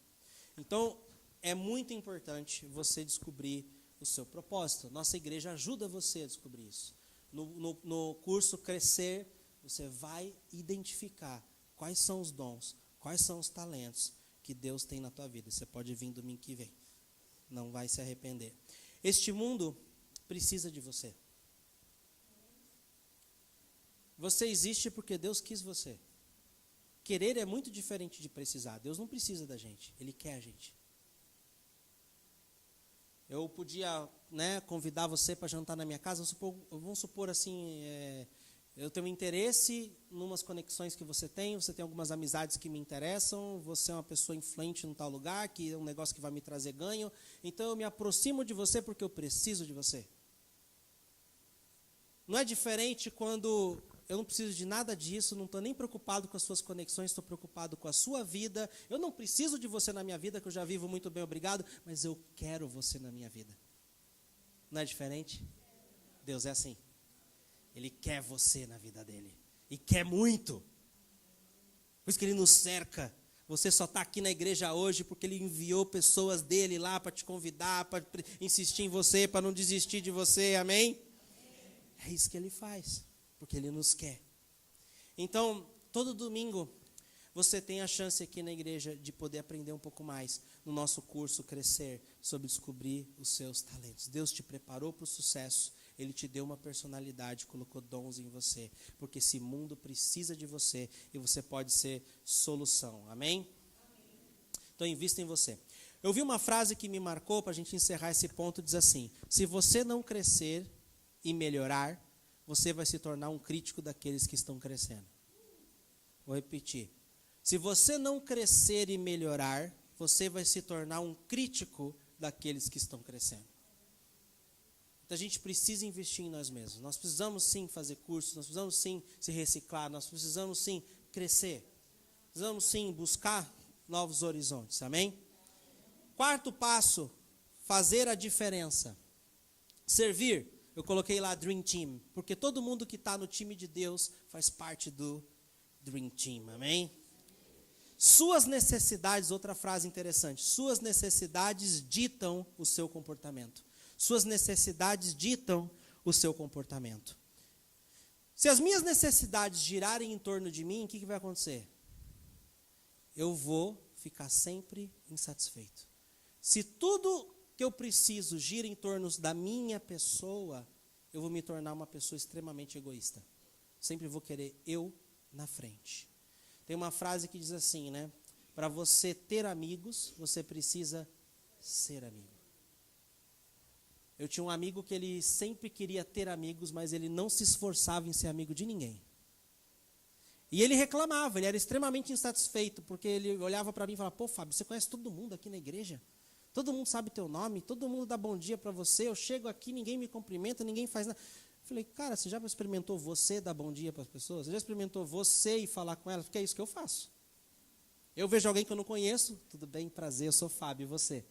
S1: Então, é muito importante você descobrir o seu propósito. Nossa igreja ajuda você a descobrir isso. No curso Crescer, você vai identificar quais são os dons, quais são os talentos que Deus tem na tua vida. Você pode vir domingo que vem. Não vai se arrepender. Este mundo precisa de você. Você existe porque Deus quis você. Querer é muito diferente de precisar. Deus não precisa da gente, Ele quer a gente. Eu podia, convidar você para jantar na minha casa, vamos supor assim, eu tenho interesse em umas conexões que você tem algumas amizades que me interessam, você é uma pessoa influente num tal lugar, que é um negócio que vai me trazer ganho, então eu me aproximo de você porque eu preciso de você. Não é diferente quando eu não preciso de nada disso, não estou nem preocupado com as suas conexões, estou preocupado com a sua vida. Eu não preciso de você na minha vida, que eu já vivo muito bem, obrigado, mas eu quero você na minha vida. Não é diferente? Deus é assim. Ele quer você na vida dele. E quer muito. Por isso que Ele nos cerca. Você só está aqui na igreja hoje porque Ele enviou pessoas dele lá para te convidar, para insistir em você, para não desistir de você, amém? É isso que Ele faz. Porque Ele nos quer. Então, todo domingo, você tem a chance aqui na igreja de poder aprender um pouco mais no nosso curso Crescer, sobre descobrir os seus talentos. Deus te preparou para o sucesso, Ele te deu uma personalidade, colocou dons em você, porque esse mundo precisa de você e você pode ser solução. Amém? Então, invista em você. Eu vi uma frase que me marcou para a gente encerrar esse ponto, diz assim: se você não crescer e melhorar, você vai se tornar um crítico daqueles que estão crescendo. Vou repetir. Se você não crescer e melhorar, você vai se tornar um crítico daqueles que estão crescendo. Então a gente precisa investir em nós mesmos. Nós precisamos sim fazer cursos, nós precisamos sim se reciclar, nós precisamos sim crescer. Precisamos sim buscar novos horizontes. Amém? Quarto passo, fazer a diferença. Servir. eu coloquei lá Dream Team, porque todo mundo que está no time de Deus faz parte do Dream Team, amém? Suas necessidades, outra frase interessante, suas necessidades ditam o seu comportamento. Suas necessidades ditam o seu comportamento. Se as minhas necessidades girarem em torno de mim, o que vai acontecer? Eu vou ficar sempre insatisfeito. Se tudo que eu preciso gira em torno da minha pessoa, eu vou me tornar uma pessoa extremamente egoísta. Sempre vou querer eu na frente. Tem uma frase que diz assim, né? Para você ter amigos, você precisa ser amigo. Eu tinha um amigo que ele sempre queria ter amigos, mas ele não se esforçava em ser amigo de ninguém. E ele reclamava, ele era extremamente insatisfeito, porque ele olhava para mim e falava, pô, Fábio, você conhece todo mundo aqui na igreja? Todo mundo sabe teu nome, todo mundo dá bom dia para você, eu chego aqui, ninguém me cumprimenta, ninguém faz nada. Eu falei, cara, você já experimentou você dar bom dia para as pessoas? Você já experimentou você ir falar com elas? Porque é isso que eu faço. Eu vejo alguém que eu não conheço, tudo bem, prazer, eu sou Fábio, e você?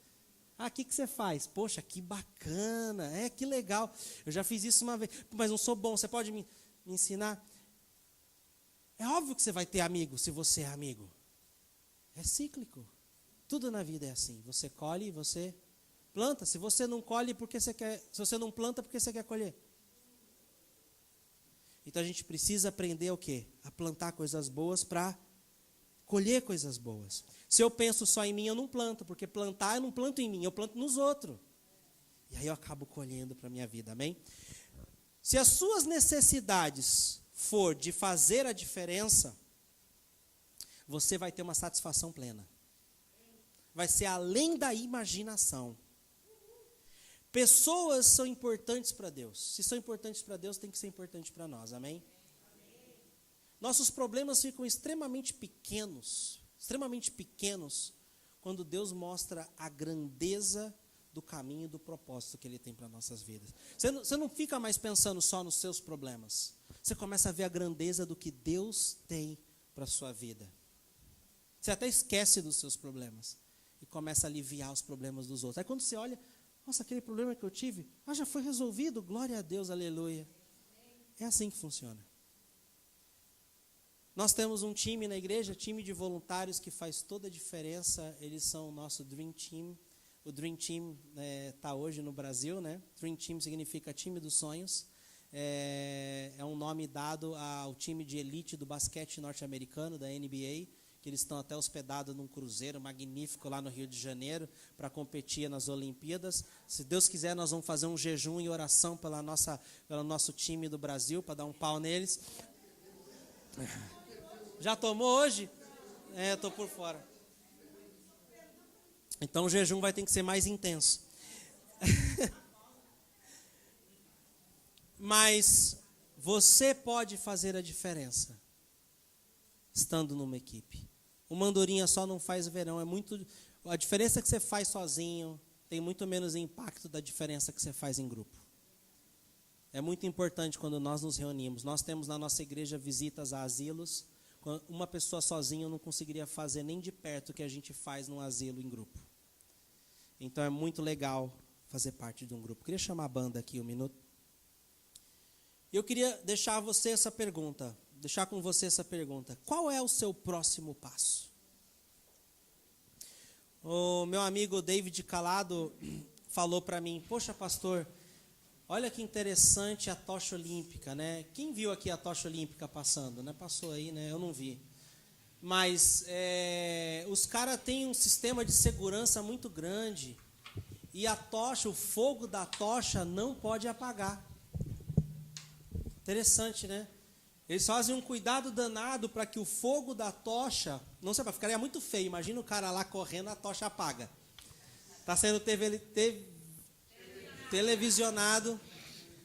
S1: Ah, o que você faz? Poxa, que bacana, que legal. Eu já fiz isso uma vez, mas não sou bom, você pode me ensinar? É óbvio que você vai ter amigo se você é amigo. É cíclico. Tudo na vida é assim. Você colhe e você planta. Se você não colhe, porque você quer. Se você não planta, porque você quer colher. Então a gente precisa aprender o quê? A plantar coisas boas para colher coisas boas. Se eu penso só em mim, eu não planto, porque plantar eu não planto em mim, eu planto nos outros. E aí eu acabo colhendo para a minha vida, amém? Se as suas necessidades for de fazer a diferença, você vai ter uma satisfação plena. Vai ser além da imaginação. Pessoas são importantes para Deus. Se são importantes para Deus, tem que ser importante para nós, amém? Nossos problemas ficam extremamente pequenos, quando Deus mostra a grandeza do caminho e do propósito que Ele tem para nossas vidas. Você não fica mais pensando só nos seus problemas. Você começa a ver a grandeza do que Deus tem para a sua vida. Você até esquece dos seus problemas e começa a aliviar os problemas dos outros. Aí quando você olha, nossa, aquele problema que eu tive, já foi resolvido, glória a Deus, aleluia. É assim que funciona. Nós temos um time na igreja, time de voluntários que faz toda a diferença. Eles são o nosso Dream Team. O Dream Team está hoje no Brasil, né? Dream Team significa time dos sonhos. É um nome dado ao time de elite do basquete norte-americano, da NBA, que eles estão até hospedados num cruzeiro magnífico lá no Rio de Janeiro para competir nas Olimpíadas. Se Deus quiser, nós vamos fazer um jejum e oração pelo nosso time do Brasil, para dar um pau neles. Já tomou hoje? Eu estou por fora. Então o jejum vai ter que ser mais intenso. Mas você pode fazer a diferença estando numa equipe. Uma andorinha só não faz verão. A diferença que você faz sozinho tem muito menos impacto da diferença que você faz em grupo. É muito importante quando nós nos reunimos. Nós temos na nossa igreja visitas a asilos. Uma pessoa sozinha não conseguiria fazer nem de perto o que a gente faz num asilo em grupo. Então é muito legal fazer parte de um grupo. Queria chamar a banda aqui um minuto. Eu queria deixar com você essa pergunta. Qual é o seu próximo passo? O meu amigo David Calado falou para mim, poxa pastor, olha que interessante a tocha olímpica, né? Quem viu aqui a tocha olímpica passando, né? Passou aí, né? Eu não vi. Mas os caras têm um sistema de segurança muito grande e a tocha, o fogo da tocha não pode apagar. Interessante, né? Eles fazem um cuidado danado para que o fogo da tocha não se apague. Ficaria muito feio. Imagina o cara lá correndo, a tocha apaga. Está sendo televisionado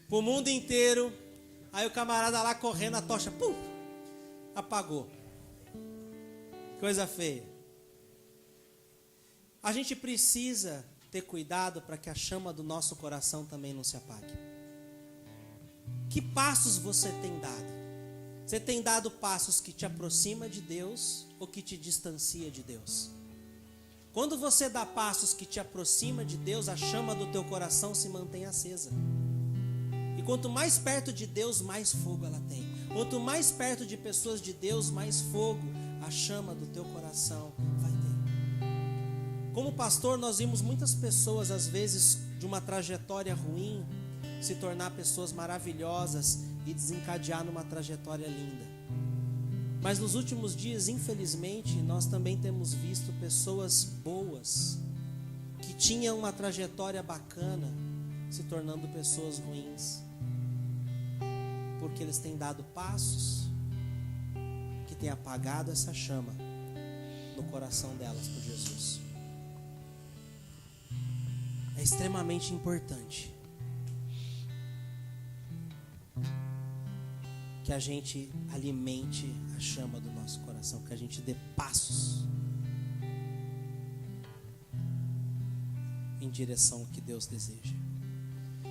S1: para o mundo inteiro. Aí o camarada lá correndo, a tocha, pum, apagou. Coisa feia. A gente precisa ter cuidado para que a chama do nosso coração também não se apague. Que passos você tem dado? Você tem dado passos que te aproximam de Deus ou que te distancia de Deus? Quando você dá passos que te aproximam de Deus, a chama do teu coração se mantém acesa. quanto mais perto de Deus, mais fogo ela tem. Quanto mais perto de pessoas de Deus, mais fogo a chama do teu coração vai ter. Como pastor, nós vimos muitas pessoas, às vezes, de uma trajetória ruim, se tornar pessoas maravilhosas e desencadear numa trajetória linda. Mas nos últimos dias, infelizmente, nós também temos visto pessoas boas, que tinham uma trajetória bacana, se tornando pessoas ruins, porque eles têm dado passos que têm apagado essa chama no coração delas por Jesus. É extremamente importante que a gente alimente a chama do nosso coração, que a gente dê passos em direção ao que Deus deseja.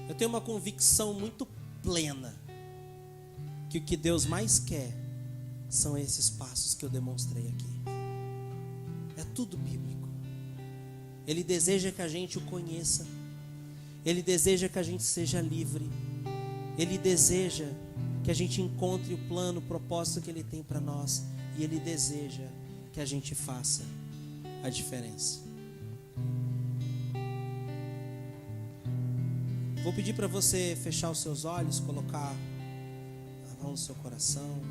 S1: Eu tenho uma convicção muito plena que o que Deus mais quer são esses passos que eu demonstrei aqui. É tudo bíblico. Ele deseja que a gente o conheça. Ele deseja que a gente seja livre. Ele deseja que a gente encontre o plano, o propósito que Ele tem para nós. E Ele deseja que a gente faça a diferença. Vou pedir para você fechar os seus olhos, colocar a mão no seu coração.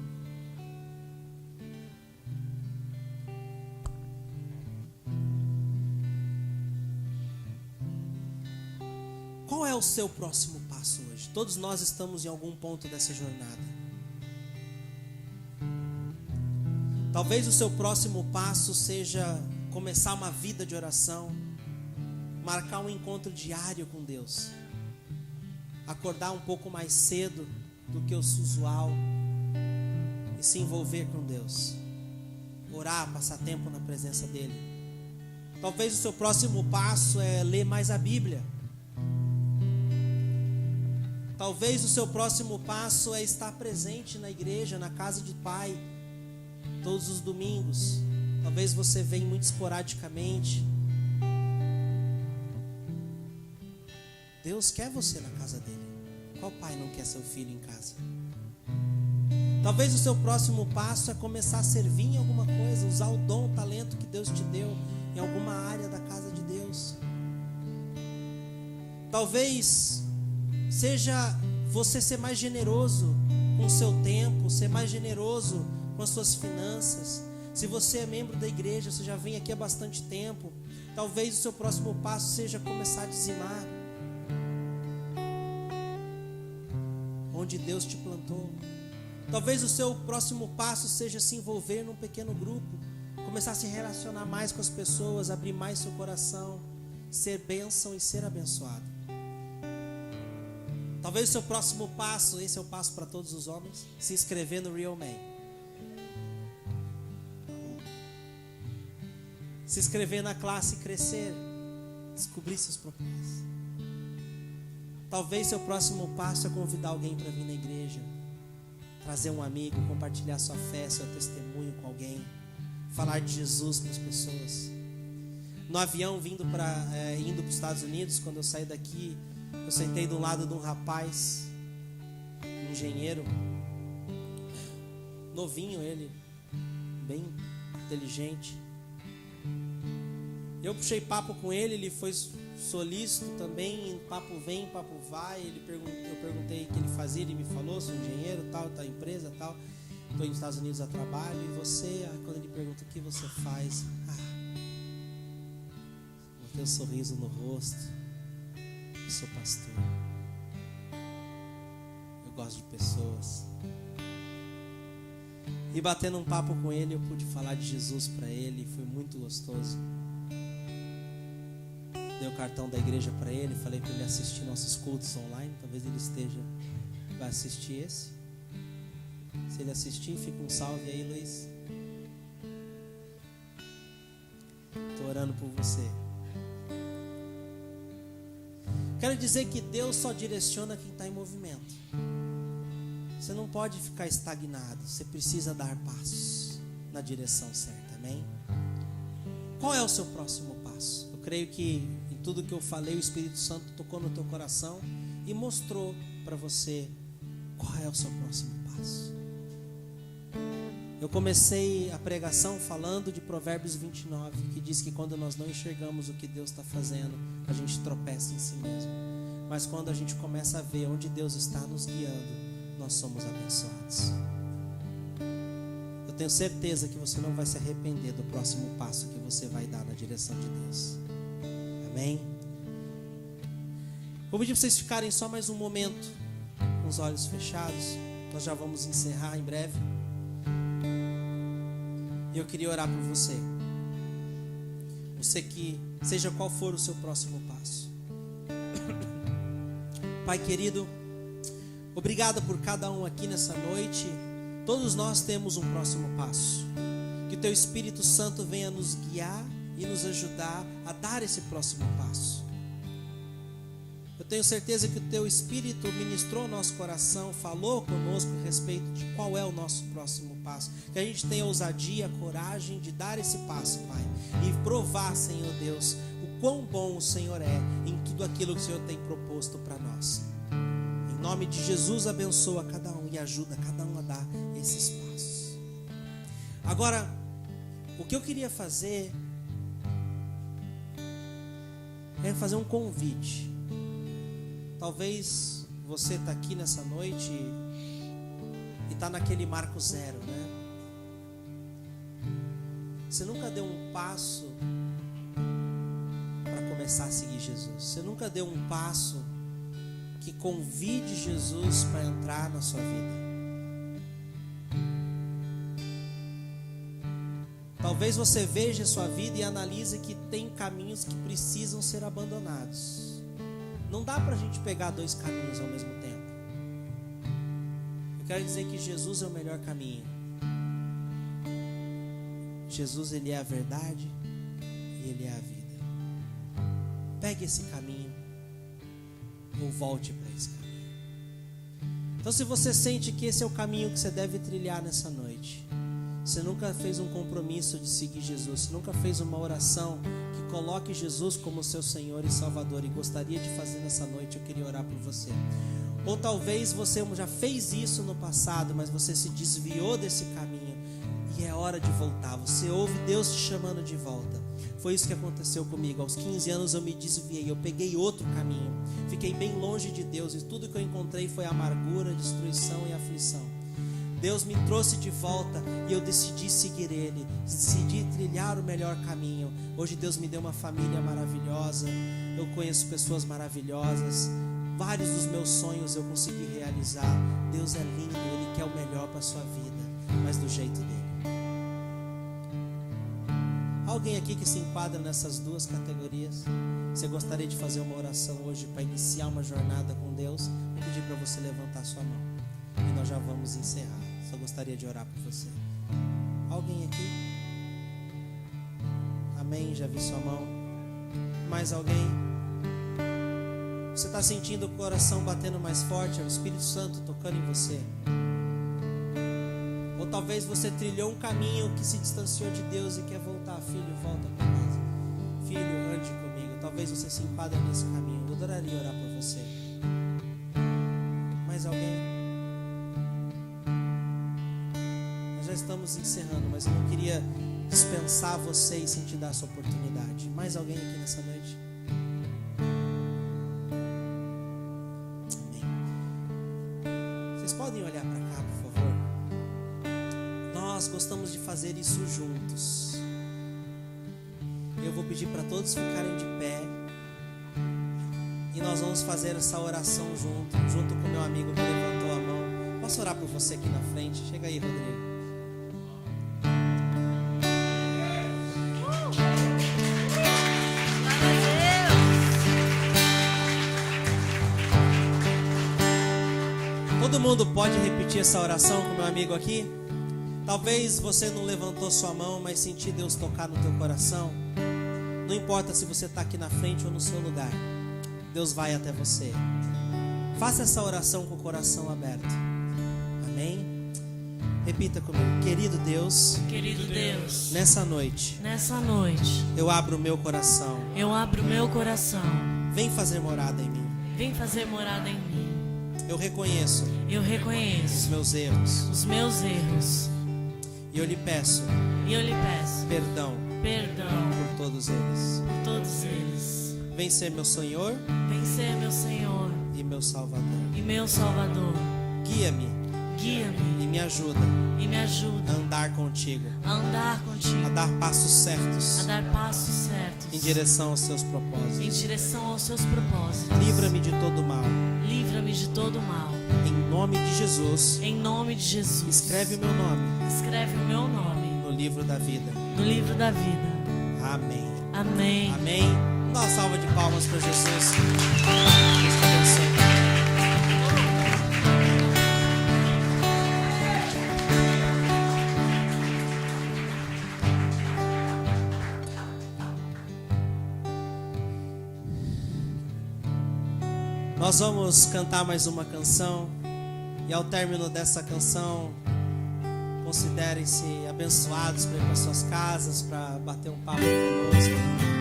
S1: Qual é o seu próximo passo hoje? Todos nós estamos em algum ponto dessa jornada. Talvez o seu próximo passo seja começar uma vida de oração, marcar um encontro diário com Deus, acordar um pouco mais cedo do que o usual e se envolver com Deus, orar, passar tempo na presença dEle. Talvez o seu próximo passo é ler mais a Bíblia. Talvez o seu próximo passo é estar presente na igreja, na casa de Pai, todos os domingos. Talvez você venha muito esporadicamente. Deus quer você na casa dele. Qual pai não quer seu filho em casa? Talvez o seu próximo passo é começar a servir em alguma coisa, usar o dom, o talento que Deus te deu em alguma área da casa de Deus. Talvez seja você ser mais generoso com o seu tempo, ser mais generoso com as suas finanças. Se você é membro da igreja, você já vem aqui há bastante tempo, talvez o seu próximo passo seja começar a dizimar onde Deus te plantou. Talvez o seu próximo passo seja se envolver num pequeno grupo, começar a se relacionar mais com as pessoas, abrir mais seu coração, ser bênção e ser abençoado. Talvez o seu próximo passo, esse é o passo para todos os homens, se inscrever no Real Man. Se inscrever na classe e crescer, descobrir seus propósitos. Talvez seu próximo passo é convidar alguém para vir na igreja, trazer um amigo, compartilhar sua fé, seu testemunho com alguém, falar de Jesus para as pessoas. No avião indo para os Estados Unidos, quando eu saí daqui, eu sentei do lado de um rapaz, um engenheiro, novinho ele, bem inteligente. Eu puxei papo com ele, ele foi solícito também, papo vem, papo vai. Eu perguntei o que ele fazia, ele me falou, sou engenheiro, tal empresa, tal. Estou nos Estados Unidos a trabalho. E você, quando ele pergunta o que você faz, botei um sorriso no rosto. Eu sou pastor. Eu gosto de pessoas. E batendo um papo com ele, eu pude falar de Jesus para ele, foi muito gostoso. Dei o cartão da igreja para ele, falei para ele assistir nossos cultos online. Talvez ele vai assistir esse. Se ele assistir, fica um salve aí, Luiz. Estou orando por você. Quero dizer que Deus só direciona quem está em movimento. Você não pode ficar estagnado. Você precisa dar passos na direção certa, amém? Qual é o seu próximo passo? Eu creio que em tudo que eu falei, o Espírito Santo tocou no teu coração e mostrou para você qual é o seu próximo passo. Eu comecei a pregação falando de Provérbios 29, que diz que quando nós não enxergamos o que Deus está fazendo, a gente tropeça em si mesmo. Mas quando a gente começa a ver onde Deus está nos guiando, nós somos abençoados. Eu tenho certeza que você não vai se arrepender do próximo passo que você vai dar na direção de Deus. Amém? Vou pedir para vocês ficarem só mais um momento com os olhos fechados. Nós já vamos encerrar em breve. E eu queria orar por você. Você que, seja qual for o seu próximo passo. Pai querido, obrigado por cada um aqui nessa noite. Todos nós temos um próximo passo. Que o Teu Espírito Santo venha nos guiar e nos ajudar a dar esse próximo passo. Eu tenho certeza que o Teu Espírito ministrou o nosso coração, falou conosco a respeito de qual é o nosso próximo passo. Que a gente tenha ousadia, coragem de dar esse passo, Pai. E provar, Senhor Deus, o quão bom o Senhor é em tudo aquilo que o Senhor tem proposto para nós. Em nome de Jesus, abençoa cada um e ajuda cada um a dar esses passos. Agora, o que eu queria fazer é fazer um convite. Talvez você está aqui nessa noite e está naquele marco zero, né? Você nunca deu um passo para começar a seguir Jesus. Você nunca deu um passo que convide Jesus para entrar na sua vida. Talvez você veja a sua vida e analise que tem caminhos que precisam ser abandonados. Não dá para a gente pegar dois caminhos ao mesmo tempo. Eu quero dizer que Jesus é o melhor caminho. Jesus, Ele é a verdade e Ele é a vida. Pegue esse caminho ou volte para esse caminho. Então, se você sente que esse é o caminho que você deve trilhar nessa noite, você nunca fez um compromisso de seguir Jesus, você nunca fez uma oração que coloque Jesus como seu Senhor e Salvador e gostaria de fazer nessa noite, eu queria orar por você. Ou talvez você já fez isso no passado, mas você se desviou desse caminho e é hora de voltar. Você ouve Deus te chamando de volta. Foi isso que aconteceu comigo. Aos 15 anos eu me desviei, eu peguei outro caminho, fiquei bem longe de Deus e tudo que eu encontrei foi amargura, destruição e aflição. Deus me trouxe de volta e eu decidi seguir Ele, decidi trilhar o melhor caminho. Hoje Deus me deu uma família maravilhosa, eu conheço pessoas maravilhosas, vários dos meus sonhos eu consegui realizar. Deus é lindo, Ele quer o melhor para a sua vida, mas do jeito dele. Alguém aqui que se enquadra nessas duas categorias? Você gostaria de fazer uma oração hoje para iniciar uma jornada com Deus? Vou pedir para você levantar sua mão e nós já vamos encerrar. Só gostaria de orar por você. Alguém aqui? Amém, já vi sua mão. Mais alguém? Você está sentindo o coração batendo mais forte? É o Espírito Santo tocando em você. Ou talvez você trilhou um caminho que se distanciou de Deus e quer voltar. Filho, volta para casa. Filho, ande comigo. Talvez você se enquadre nesse caminho. Eu adoraria orar por você. Mais alguém? Estamos encerrando, mas eu não queria dispensar vocês sem te dar essa oportunidade. Mais alguém aqui nessa noite? Amém. Vocês podem olhar para cá, por favor? Nós gostamos de fazer isso juntos. Eu vou pedir para todos ficarem de pé e nós vamos fazer essa oração junto com meu amigo que levantou a mão. Posso orar por você aqui na frente? Chega aí, Rodrigo. Todo mundo pode repetir essa oração com meu amigo aqui? Talvez você não levantou sua mão, mas senti Deus tocar no teu coração. Não importa se você está aqui na frente ou no seu lugar, Deus vai até você. Faça essa oração com o coração aberto. Amém? Repita comigo. Querido Deus, nessa noite, eu abro o meu coração.
S2: Eu abro o meu coração.
S1: Vem fazer morada em mim.
S2: Vem fazer morada em mim.
S1: Eu reconheço os meus erros.
S2: os meus erros.
S1: E eu lhe peço
S2: E eu lhe peço
S1: perdão
S2: perdão
S1: por todos eles.
S2: por todos eles.
S1: Vem ser meu Senhor
S2: Vem ser meu Senhor
S1: e meu Salvador.
S2: e meu Salvador.
S1: Guia-me
S2: Guia-me
S1: e me ajuda
S2: e me ajuda
S1: a andar contigo,
S2: a andar contigo,
S1: a dar passos
S2: a
S1: certos
S2: dar passos certos
S1: em direção aos seus
S2: em
S1: propósitos.
S2: direção aos seus propósitos.
S1: Livra-me de todo mal.
S2: Livra-me de todo mal.
S1: Em nome de Jesus,
S2: Em nome de Jesus.
S1: escreve o meu nome
S2: Escreve o meu nome
S1: no livro da vida.
S2: no livro da vida.
S1: Amém.
S2: Amém.
S1: Amém. Dá uma salva de palmas para Jesus. Deus te abençoe. Nós vamos cantar mais uma canção. E ao término dessa canção, considerem-se abençoados para ir para suas casas, para bater um papo conosco.